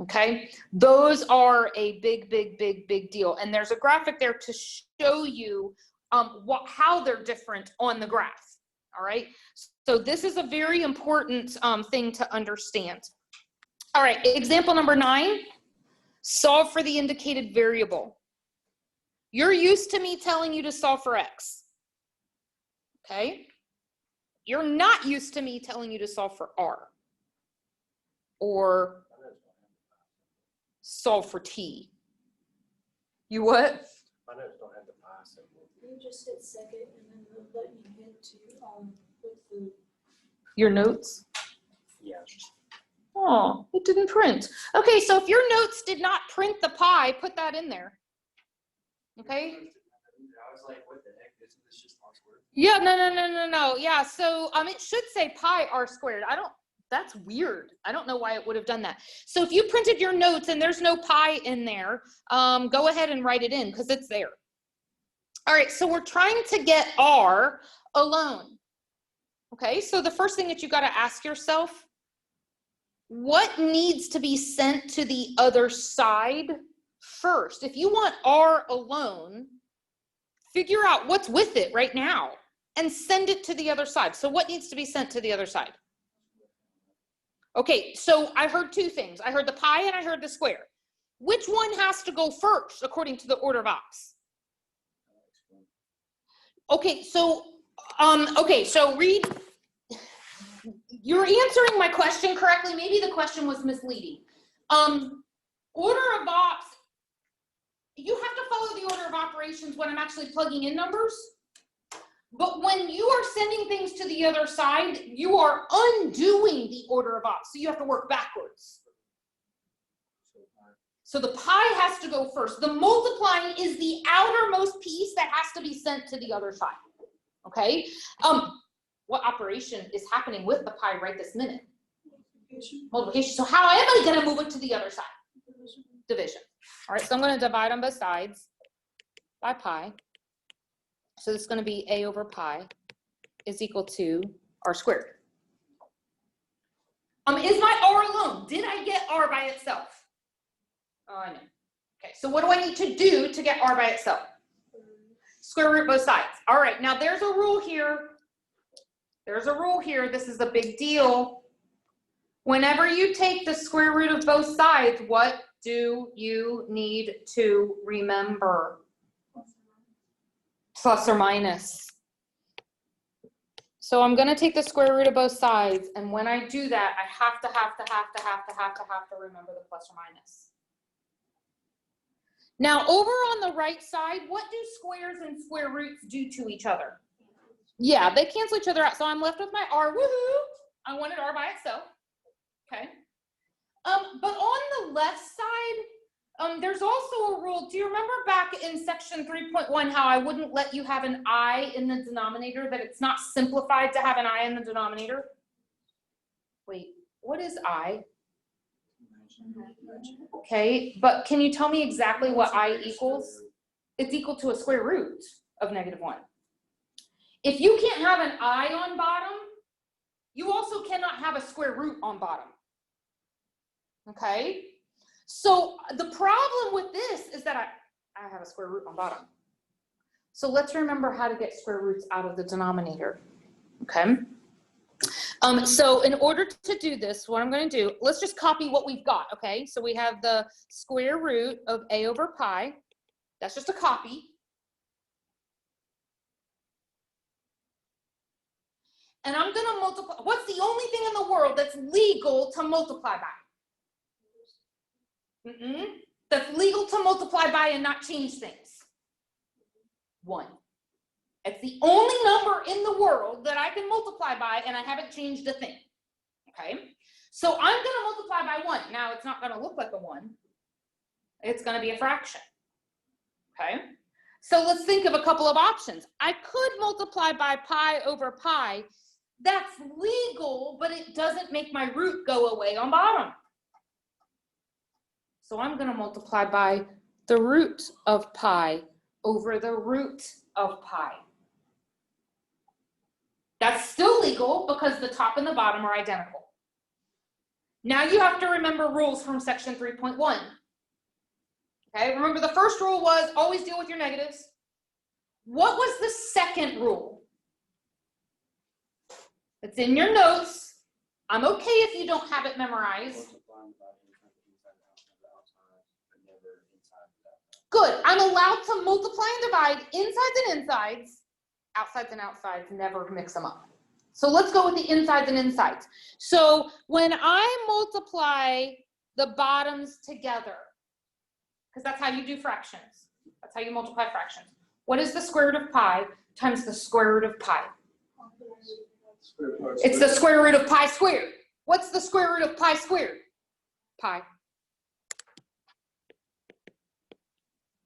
Okay, those are a big deal. And there's a graphic there to show you how they're different on the graph. All right, so this is a very important thing to understand. All right, example number 9, solve for the indicated variable. You're used to me telling you to solve for x. Okay, you're not used to me telling you to solve for r or solve for t. You what? My notes don't have the pi symbol. You just hit second and then the button you hit to with the Your notes? Yeah. Oh, it didn't print. Okay, so if your notes did not print the pi, put that in there. Okay? I was like, what the heck? Isn't this just r squared? Yeah, no. Yeah, so it should say pi r squared. That's weird. I don't know why it would have done that. So if you printed your notes and there's no pi in there, go ahead and write it in because it's there. All right, so we're trying to get r alone. Okay, so the first thing that you got to ask yourself, what needs to be sent to the other side first? If you want r alone, figure out what's with it right now and send it to the other side. So what needs to be sent to the other side? Okay, so I heard 2 things. I heard the pi and I heard the square. Which one has to go first according to the order of ops? Okay, so read. You're answering my question correctly. Maybe the question was misleading. Order of ops, you have to follow the the order of operations when I'm actually plugging in numbers. But when you are sending things to the other side, you are undoing the order of ops. So you have to work backwards. So the pi has to go first. The multiplying is the outermost piece that has to be sent to the other side. Okay? What operation is happening with the pi right this minute? Multiplication. So how am I going to move it to the other side? Division. All right, so I'm going to divide on both sides by pi. So this is going to be a over pi is equal to r squared. Is my r alone? Did I get r by itself? Oh, I know. Okay, so what do I need to do to get r by itself? Square root both sides. All right, now there's a rule here. There's a rule here. This is a big deal. Whenever you take the square root of both sides, what do you need to remember? Plus or minus. So I'm going to take the square root of both sides, and when I do that, I have to remember the plus or minus. Now, over on the right side, what do squares and square roots do to each other? Yeah, they cancel each other out, so I'm left with my r. Woohoo! I wanted r by itself. Okay. But on the left side, there's also a rule. Do you remember back in section 3.1 how I wouldn't let you have an I in the denominator, that it's not simplified to have an I in the denominator? Wait, what is I? Okay, but can you tell me exactly what I equals? It's equal to a square root of -1. If you can't have an I on bottom, you also cannot have a square root on bottom. Okay? So the problem with this is that I have a square root on bottom. So let's remember how to get square roots out of the denominator. Okay? So in order to do this, what I'm going to do, let's just copy what we've got, okay? So we have the square root of a over pi. That's just a copy. And I'm going to multiply. What's the only thing in the world that's legal to multiply by? That's legal to multiply by and not change things. 1. It's the only number in the world that I can multiply by and I haven't changed a thing. Okay? So I'm going to multiply by 1. Now, it's not going to look like a 1. It's going to be a fraction. Okay? So let's think of a couple of options. I could multiply by pi over pi. That's legal, but it doesn't make my root go away on bottom. So I'm going to multiply by the root of pi over the root of pi. That's still legal because the top and the bottom are identical. Now you have to remember rules from section 3.1. Okay, remember the first rule was always deal with your negatives. What was the second rule? It's in your notes. I'm okay if you don't have it memorized. Good. I'm allowed to multiply and divide insides and insides, outsides and outsides, never mix them up. So let's go with the insides and insides. So when I multiply the bottoms together, because that's how you do fractions. That's how you multiply fractions. What is the square root of pi times the square root of pi? It's the square root of pi squared. What's the square root of pi squared? Pi.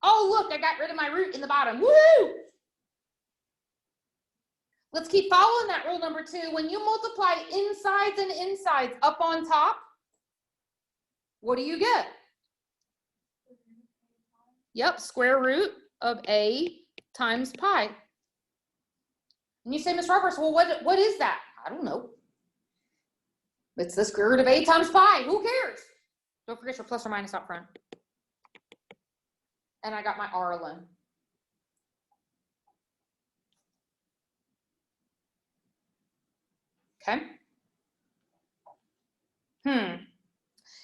Oh, look, I got rid of my root in the bottom. Woo! Let's keep following that rule number 2. When you multiply insides and insides up on top, what do you get? Yep, square root of a times pi. And you say, Ms. Roberts, well, what is that? I don't know. It's the square root of a times pi. Who cares? Don't forget your plus or minus up front. And I got my r alone. Okay.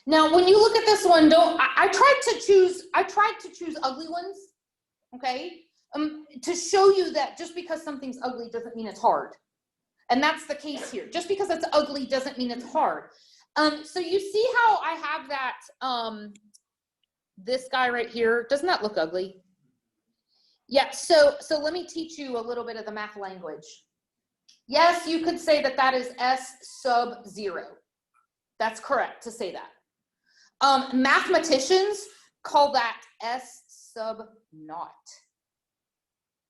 Now, when you look at this one, I tried to choose ugly ones, okay? To show you that just because something's ugly doesn't mean it's hard. And that's the case here. Just because it's ugly doesn't mean it's hard. So you see how I have that, this guy right here, doesn't that look ugly? Yeah, so let me teach you a little bit of the math language. Yes, you could say that that is S sub 0. That's correct to say that. Mathematicians call that S sub naught.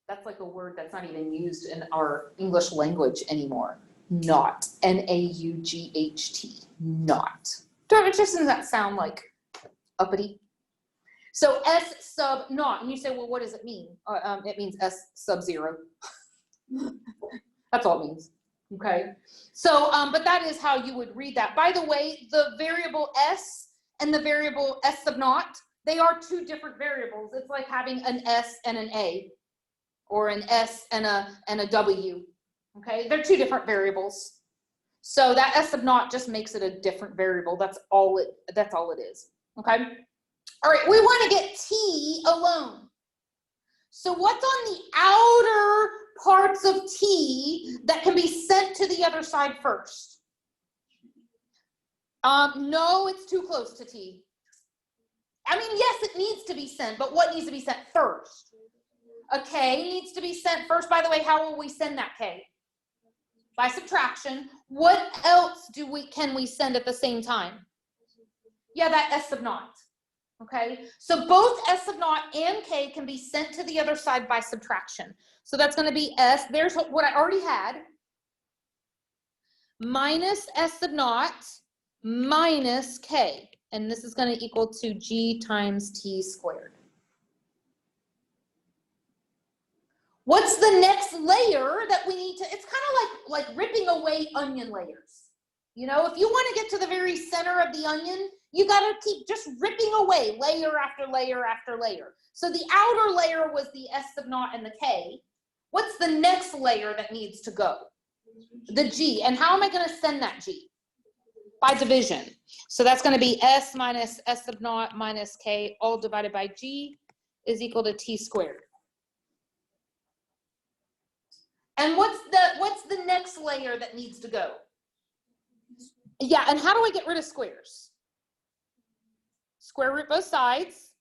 That's like a word that's not even used in our English language anymore. Naught, N-A-U-G-H-T, naught. It just doesn't that sound like uppity? So S sub naught, and you say, well, what does it mean? It means S sub 0. That's all it means, okay? So, but that is how you would read that. By the way, the variable S and the variable S sub naught, they are two different variables. It's like having an S and an A, or an S and a W, okay? They're two different variables. So that S sub naught just makes it a different variable. That's all it is, okay? All right, we want to get T alone. So what's on the outer parts of T that can be sent to the other side first? No, it's too close to T. I mean, yes, it needs to be sent, but what needs to be sent first? A K needs to be sent first. By the way, how will we send that K? By subtraction. What else can we send at the same time? Yeah, that S sub naught. Okay, so both S sub naught and K can be sent to the other side by subtraction. So that's going to be S, there's what I already had, minus S sub naught minus K. And this is going to equal to G times T squared. What's the next layer that we need to, it's kind of like ripping away onion layers. You know, if you want to get to the very center of the onion, you got to keep just ripping away layer after layer after layer. So the outer layer was the S sub naught and the K. What's the next layer that needs to go? The G. And how am I going to send that G? By division. So that's going to be S minus S sub naught minus K all divided by G is equal to T squared. And what's the next layer that needs to go? Yeah, and how do I get rid of squares? Square root both sides.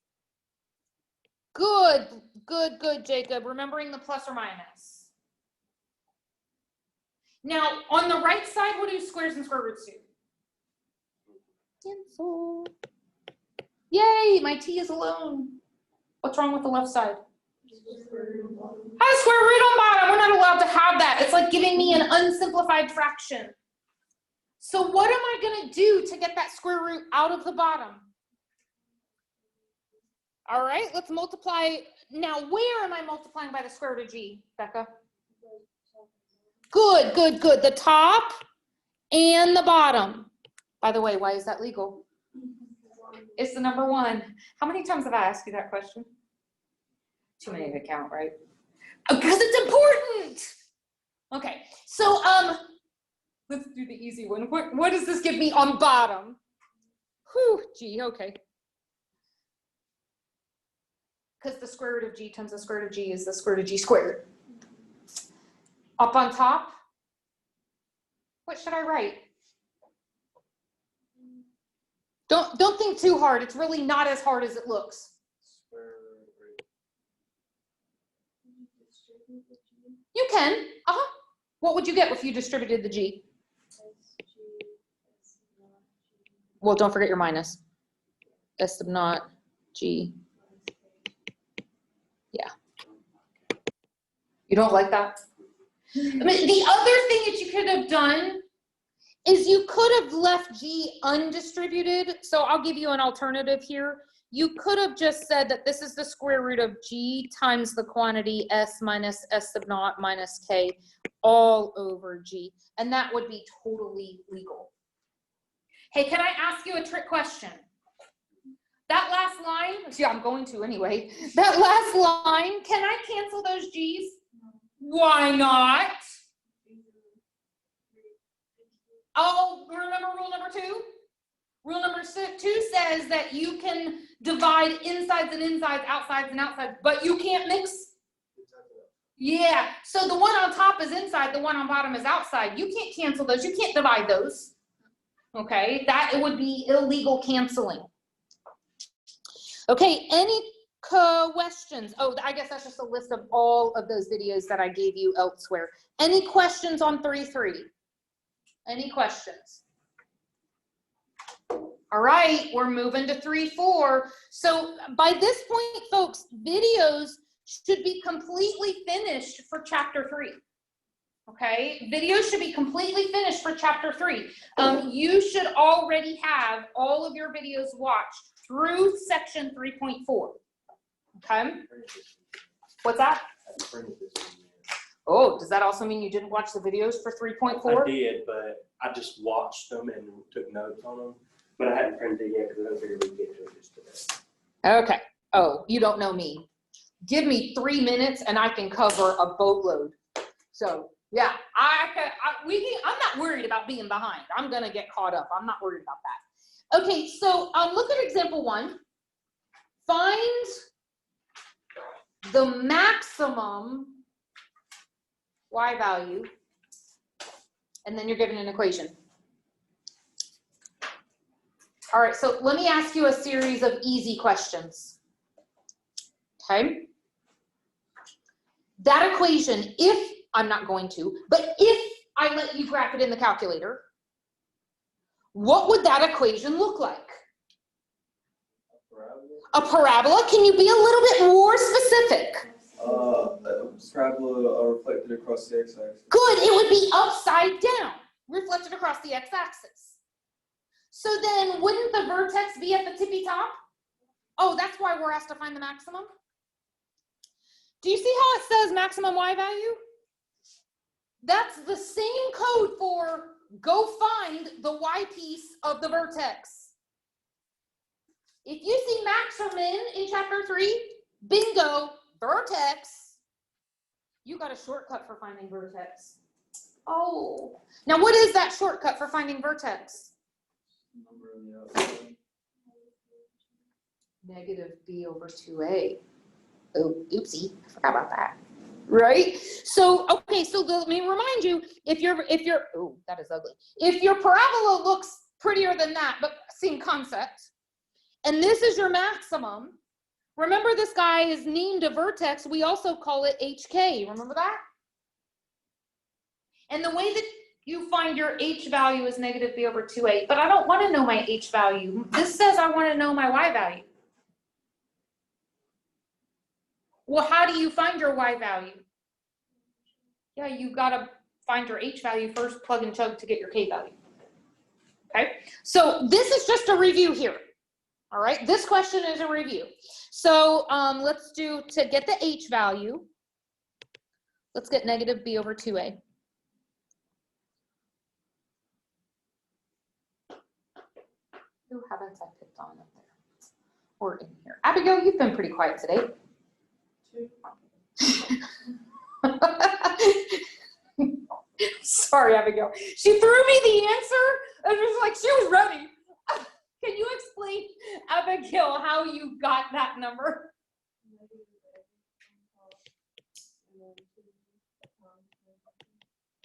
Good, Jacob. Remembering the plus or minus. Now, on the right side, what do squares and square roots do? Cancel. Yay, my T is alone. What's wrong with the left side? Has square root on bottom. We're not allowed to have that. It's like giving me an unsimplified fraction. So what am I going to do to get that square root out of the bottom? All right, let's multiply. Now, where am I multiplying by the square root of G, Becca? Good. The top and the bottom. By the way, why is that legal? It's the number one. How many times have I asked you that question? Too many to count, right? Because it's important. Okay, so let's do the easy one. What does this give me on bottom? Whew, G, okay. Because the square root of G times the square root of G is the square root of G squared. Up on top, what should I write? Don't think too hard. It's really not as hard as it looks. You can. What would you get if you distributed the G? Well, don't forget your minus. S sub naught G. Yeah. You don't like that? I mean, the other thing that you could have done is you could have left G undistributed. So I'll give you an alternative here. You could have just said that this is the square root of G times the quantity S minus S sub naught minus K all over G. And that would be totally legal. Hey, can I ask you a trick question? That last line, yeah, I'm going to anyway. That last line, can I cancel those G's? Why not? Oh, remember rule number 2? Rule number 2 says that you can divide insides and insides, outsides and outsides, but you can't mix. Yeah, so the one on top is inside, the one on bottom is outside. You can't cancel those, you can't divide those. Okay, it would be illegal canceling. Okay, any questions? Oh, I guess that's just a list of all of those videos that I gave you elsewhere. Any questions on 3.3? Any questions? All right, we're moving to 3.4. So by this point, folks, videos should be completely finished for chapter 3. Okay, videos should be completely finished for chapter 3. You should already have all of your videos watched through section 3.4. Okay, what's that? Oh, does that also mean you didn't watch the videos for 3.4? I did, but I just watched them and took notes on them. But I hadn't printed it yet because I don't figure we'd get to it just today. Okay. Oh, you don't know me. Give me 3 minutes and I can cover a boatload. So yeah, I'm not worried about being behind. I'm gonna get caught up. I'm not worried about that. Okay, so look at example 1. Find the maximum y value, and then you're given an equation. All right, so let me ask you a series of easy questions. Okay? That equation, if, I'm not going to, but if I let you graph it in the calculator, what would that equation look like? A parabola? Can you be a little bit more specific? A parabola reflected across the x-axis. Good, it would be upside down, reflected across the x-axis. So then wouldn't the vertex be at the tippy top? Oh, that's why we're asked to find the maximum. Do you see how it says maximum y value? That's the same code for go find the y piece of the vertex. If you see max or min in chapter 3, bingo, vertex. You got a shortcut for finding vertex. Oh, now what is that shortcut for finding vertex? Number on the outside. Negative b over 2a. Oh, oopsie, I forgot about that. Right? So, okay, so let me remind you, if you're, oh, that is ugly. If your parabola looks prettier than that, but same concept, and this is your maximum, remember this guy is named a vertex, we also call it HK, remember that? And the way that you find your H value is negative b over 2a, but I don't want to know my H value. This says I want to know my y value. Well, how do you find your y value? Yeah, you got to find your H value first, plug and chug to get your K value. Okay, so this is just a review here. All right, this question is a review. So let's do, to get the H value, let's get negative b over 2a. Who haven't I picked on up there? Or in here? Abigail, you've been pretty quiet today. Sorry, Abigail. She threw me the answer and was like, she was ready. Can you explain, Abigail, how you got that number?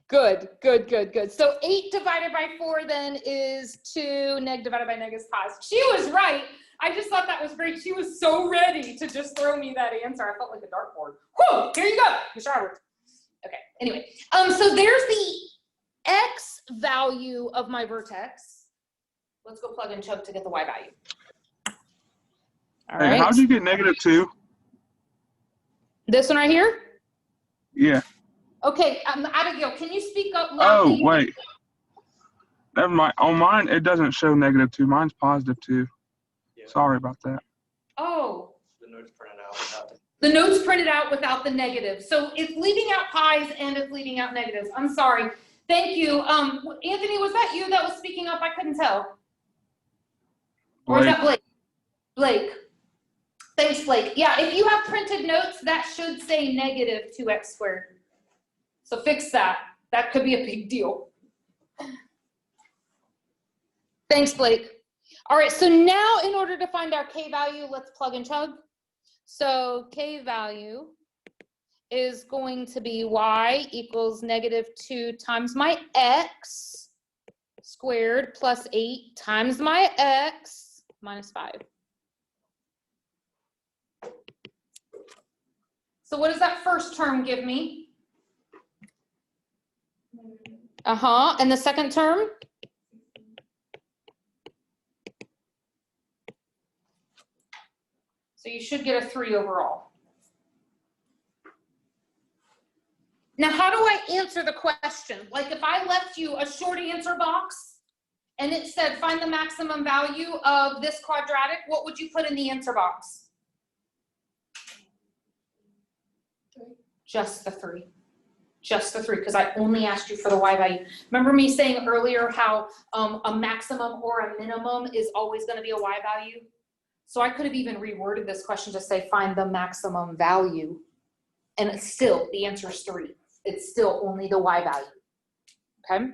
Good, good, good, good. So 8 divided by 4 then is 2, neg divided by neg is positive. She was right. I just thought that was great. She was so ready to just throw me that answer. I felt like a dartboard. Whew, here you go, Ms. Roberts. Okay, anyway, so there's the x value of my vertex. Let's go plug and chug to get the y value. All Hey, right. how'd you get -2? This one right here? Yeah. Okay, Abigail, can you speak up Oh, loudly? wait. Never mind. On mine, it doesn't show -2. Mine's +2. Yeah. Sorry about that. Oh. The notes printed out without The notes printed out without the negative. So it's leaving out pi's and it's leaving out negatives. I'm sorry. Thank you. Anthony, was that you that was speaking up? I couldn't tell. Or is that Blake? Blake. Thanks, Blake. Yeah, if you have printed notes, that should say negative 2x squared. So fix that. That could be a big deal. Thanks, Blake. All right, so now in order to find our K value, let's plug and chug. So K value is going to be y equals -2 times my x squared plus 8 times my x minus 5. So what does that first term give me? And the second term? So you should get a 3 overall. Now, how do I answer the question? Like if I left you a short answer box and it said find the maximum value of this quadratic, what would you put in the answer box? Just the 3. Just the 3, because I only asked you for the y value. Remember me saying earlier how a maximum or a minimum is always going to be a y value? So I could have even reworded this question to say find the maximum value, and it's still, the answer is 3. It's still only the y value, okay?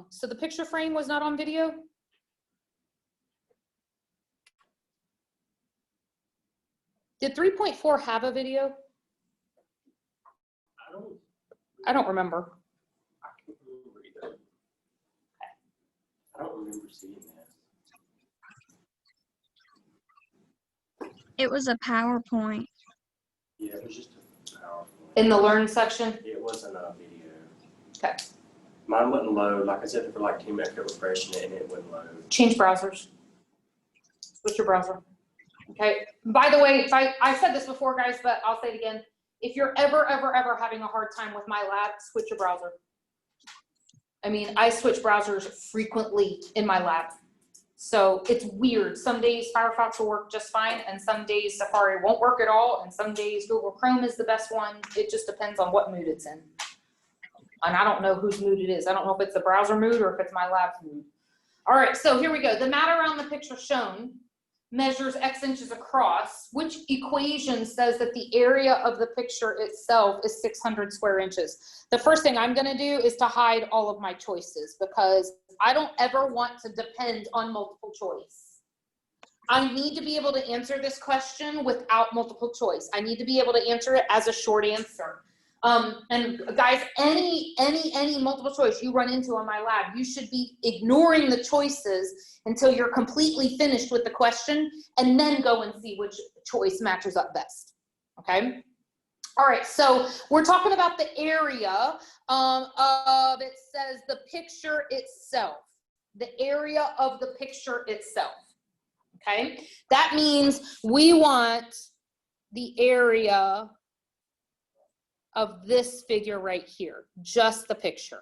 So the picture frame was not on video? Did 3.4 have a video? I don't remember. I can't remember either. I don't remember seeing that. It was a PowerPoint. Yeah, it was just a PowerPoint. In the learn section? It wasn't a video. Okay. Mine wouldn't load. Like I said, for like 2 minutes, refreshing it and it wouldn't load. Change browsers. Switch your browser. Okay. By the way, I said this before, guys, but I'll say it again. If you're ever having a hard time with my lab, switch your browser. I mean, I switch browsers frequently in my lab. So it's weird. Some days Firefox will work just fine, and some days Safari won't work at all, and some days Google Chrome is the best one. It just depends on what mood it's in. And I don't know whose mood it is. I don't know if it's the browser mood or if it's my lab's mood. All right, so here we go. The mat around the picture shown measures X inches across. Which equation says that the area of the picture itself is 600 square inches? The first thing I'm gonna do is to hide all of my choices because I don't ever want to depend on multiple choice. I need to be able to answer this question without multiple choice. I need to be able to answer it as a short answer. And guys, any multiple choice you run into on my lab, you should be ignoring the choices until you're completely finished with the question and then go and see which choice matches up best, okay? All right, so we're talking about the area of, it says the picture itself, the area of the picture itself, okay? That means we want the area of this figure right here, just the picture.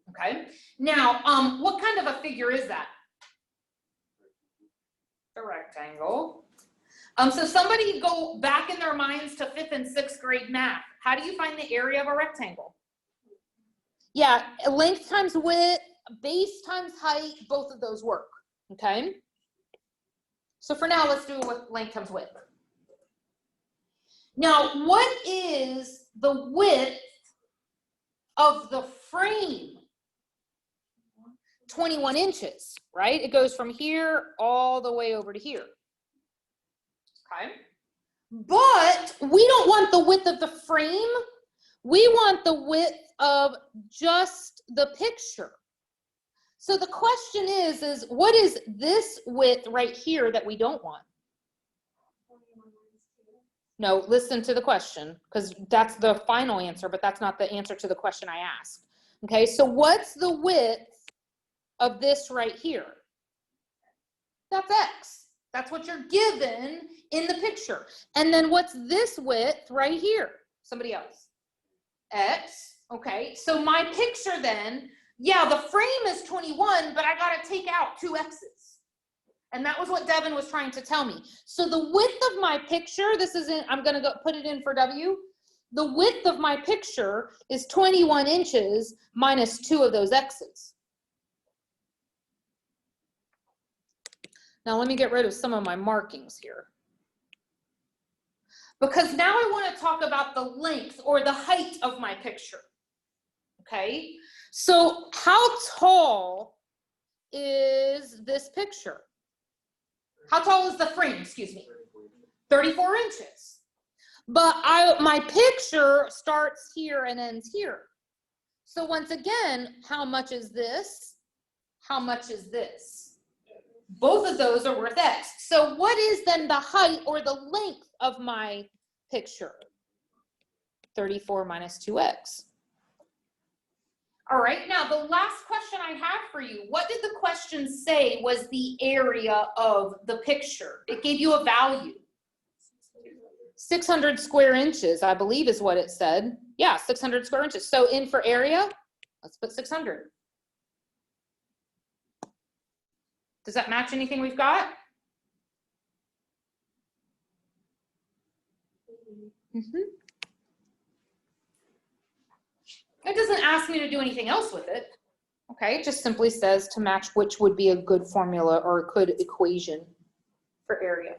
Okay, now, what kind of a figure is that? The rectangle. So somebody go back in their minds to 5th and 6th grade math. How do you find the area of a rectangle? Yeah, length times width, base times height, both of those work, okay? So for now, let's do it with length times width. Now, what is the width of the frame? 21 inches, right? It goes from here all the way over to here. Okay. But we don't want the width of the frame. We want the width of just the picture. So the question is what is this width right here that we don't want? No, listen to the question, because that's the final answer, but that's not the answer to the question I asked. Okay, so what's the width of this right here? That's X. That's what you're given in the picture. And then what's this width right here? Somebody else. X. Okay, so my picture then, yeah, the frame is 21, but I got to take out 2 X's. And that was what Devin was trying to tell me. So the width of my picture, this isn't, I'm going to go put it in for W. The width of my picture is 21 inches minus 2 of those X's. Now let me get rid of some of my markings here. Because now I want to talk about the length or the height of my picture. Okay, so how tall is this picture? How tall is the frame, excuse me? 34 inches. But my picture starts here and ends here. So once again, how much is this? How much is this? Both of those are worth x. So what is then the height or the length of my picture? 34 minus 2x. All right, now the last question I have for you, what did the question say was the area of the picture? It gave you a value. 600 square inches, I believe is what it said. Yeah, 600 square inches. So in for area, let's put 600. Does that match anything we've got? Mm-hmm. It doesn't ask me to do anything else with it. Okay, it just simply says to match which would be a good formula or a good equation for area.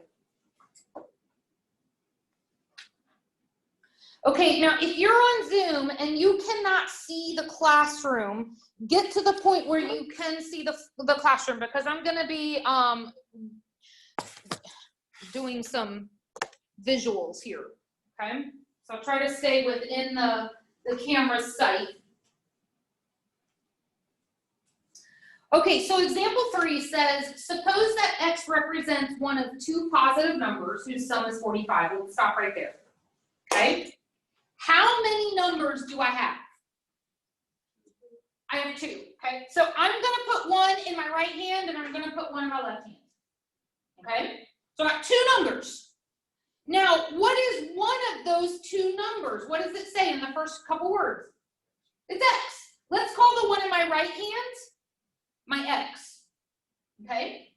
Okay, now if you're on Zoom and you cannot see the classroom, get to the point where you can see the classroom, because I'm gonna be doing some visuals here, okay? So I'll try to stay within the camera's sight. Okay, so example 3 says, suppose that x represents one of two positive numbers whose sum is 45. We'll stop right there, okay? How many numbers do I have? I have 2, okay? So I'm gonna put one in my right hand and I'm gonna put one in my left hand, okay? So I got 2 numbers. Now, what is one of those 2 numbers? What does it say in the first couple words? It's x. Let's call the one in my right hand my x, okay?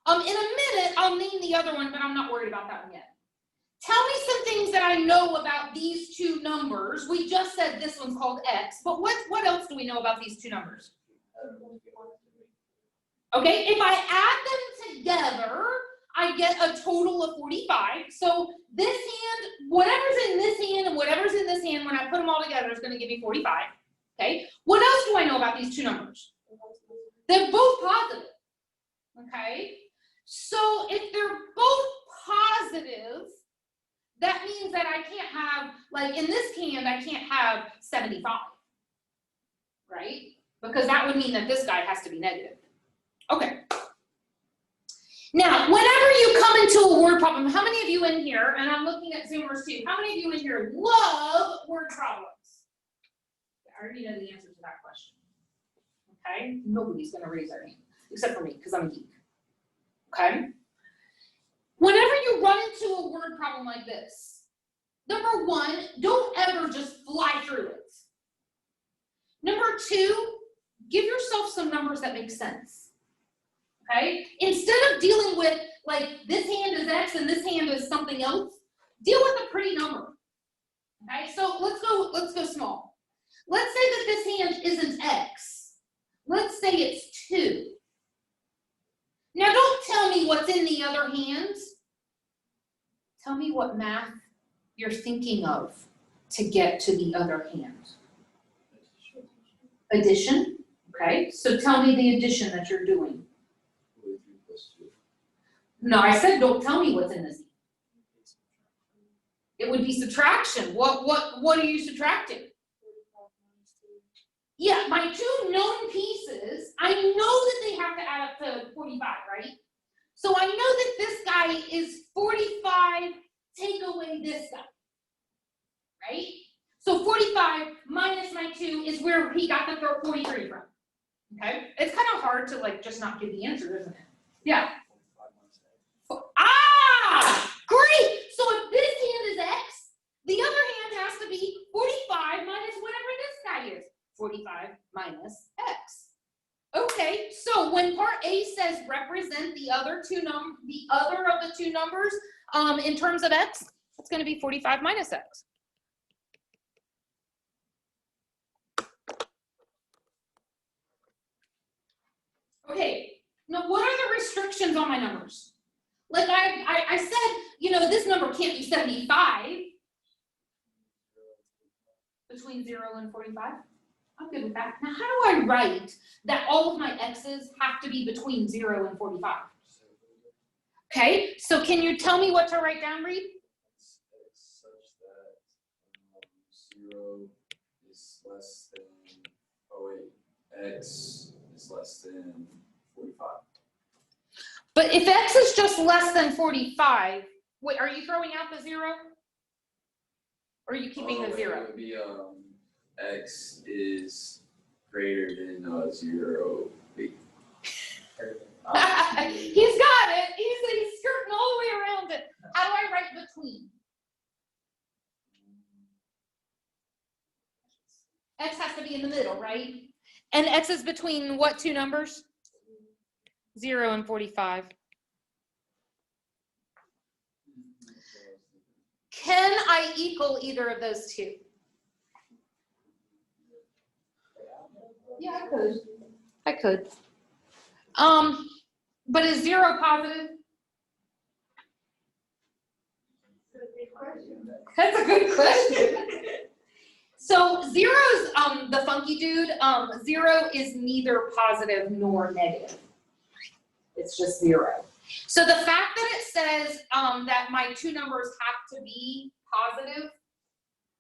In a minute, I'll name the other one, but I'm not worried about that one yet. Tell me some things that I know about these 2 numbers. We just said this one's called x, but what else do we know about these 2 numbers? Okay, if I add them together, I get a total of 45. So this hand, whatever's in this hand and whatever's in this hand, when I put them all together, is going to give me 45. Okay, what else do I know about these 2 numbers? They're both positive. Okay, so if they're both positive, that means that I can't have, like in this hand, I can't have 75, right? Because that would mean that this guy has to be negative. Okay. Now, whenever you come into a word problem, how many of you in here, and I'm looking at Zoomers too, how many of you in here love word problems? I already know the answer to that question. Okay? Nobody's going to raise their hand, except for me, because I'm a geek. Okay? Whenever you run into a word problem like this, number 1, don't ever just fly through it. Number 2, give yourself some numbers that make sense. Okay? Instead of dealing with, like, this hand is x and this hand is something else, deal with a pretty number. Okay? So let's go small. Let's say that this hand isn't x. Let's say it's 2. Now don't tell me what's in the other hand. Tell me what math you're thinking of to get to the other hand. Addition. Okay, so tell me the addition that you're doing. No, I said don't tell me what's in this. It would be subtraction. What are you subtracting? Yeah, my 2 known pieces, I know that they have to add up to 45, right? So I know that this guy is 45, take away this guy, right? So 45 minus my 2 is where he got the 43 from, okay? It's kind of hard to, like, just not give the answer, isn't it? Yeah. Ah, great! So if this hand is x, the other hand has to be 45 minus whatever this guy is. 45 minus x. Okay, so when part A says represent the other of the 2 numbers in terms of x, it's going to be 45 minus x. Okay, now what are the restrictions on my numbers? Like I said, you know, this number can't be 75. Between 0 and 45? I'm good with that. Now, how do I write that all of my x's have to be between 0 and 45? Okay, so can you tell me what to write down, Reed? It's such that 0 is less than, oh wait, x is less than 45. But if x is just less than 45, wait, are you throwing out the 0? Or are you keeping the 0? It would be, x is greater than, 0. Wait. He's got it. He's skirting all the way around it. How do I write between? X has to be in the middle, right? And x is between what two numbers? 0 and 45. Can I equal either of those two? Yeah, I could. I could. But is 0 positive? That's a good question. So 0's the funky dude. 0 is neither positive nor negative. It's just 0. So the fact that it says that my two numbers have to be positive,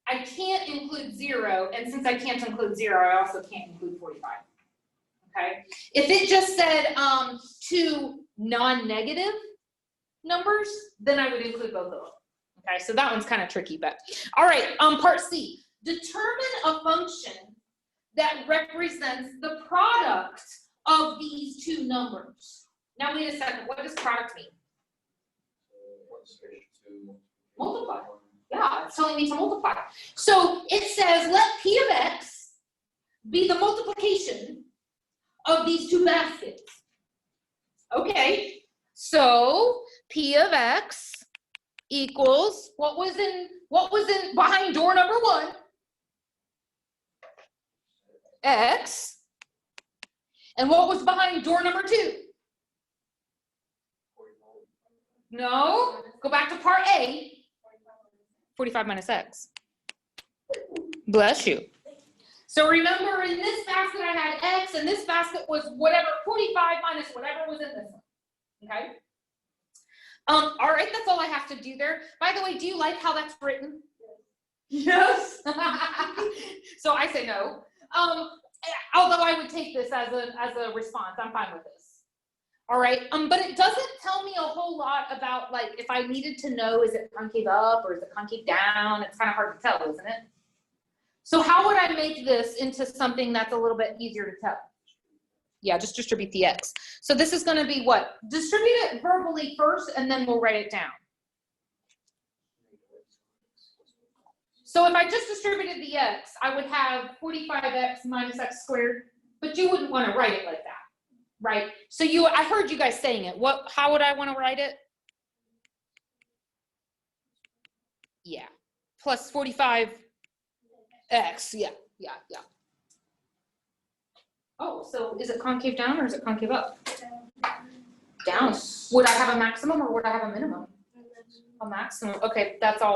I can't include 0, and since I can't include 0, I also can't include 45. Okay? If it just said two non-negative numbers, then I would include both of them. Okay, so that one's kind of tricky, but all right. Part C: determine a function that represents the product of these two numbers. Now, wait a second. What does product mean? Multiply. Yeah, it's telling me to multiply. So it says let P of X be the multiplication of these two baskets. Okay, so P of X equals what was in behind door number 1? X. And what was behind door number 2? No, go back to part A. 45 minus X. Bless you. So remember, in this basket I had X, and this basket was whatever, 45 minus whatever was in this one. Okay? All right, that's all I have to do there. By the way, do you like how that's written? Yes. So I say no. Although I would take this as a response. I'm fine with this. All right, but it doesn't tell me a whole lot about, like, if I needed to know, is it concave up or is it concave down? It's kind of hard to tell, isn't it? So how would I make this into something that's a little bit easier to tell? Yeah, just distribute the X. So this is going to be what? Distribute it verbally first, and then we'll write it down. So if I just distributed the X, I would have 45X minus X squared, but you wouldn't want to write it like that. Right, so I heard you guys saying it. How would I want to write it? Yeah, plus 45x, yeah. Oh, so is it concave down or is it concave up? Down. Would I have a maximum or would I have a minimum? A maximum, okay, that's all.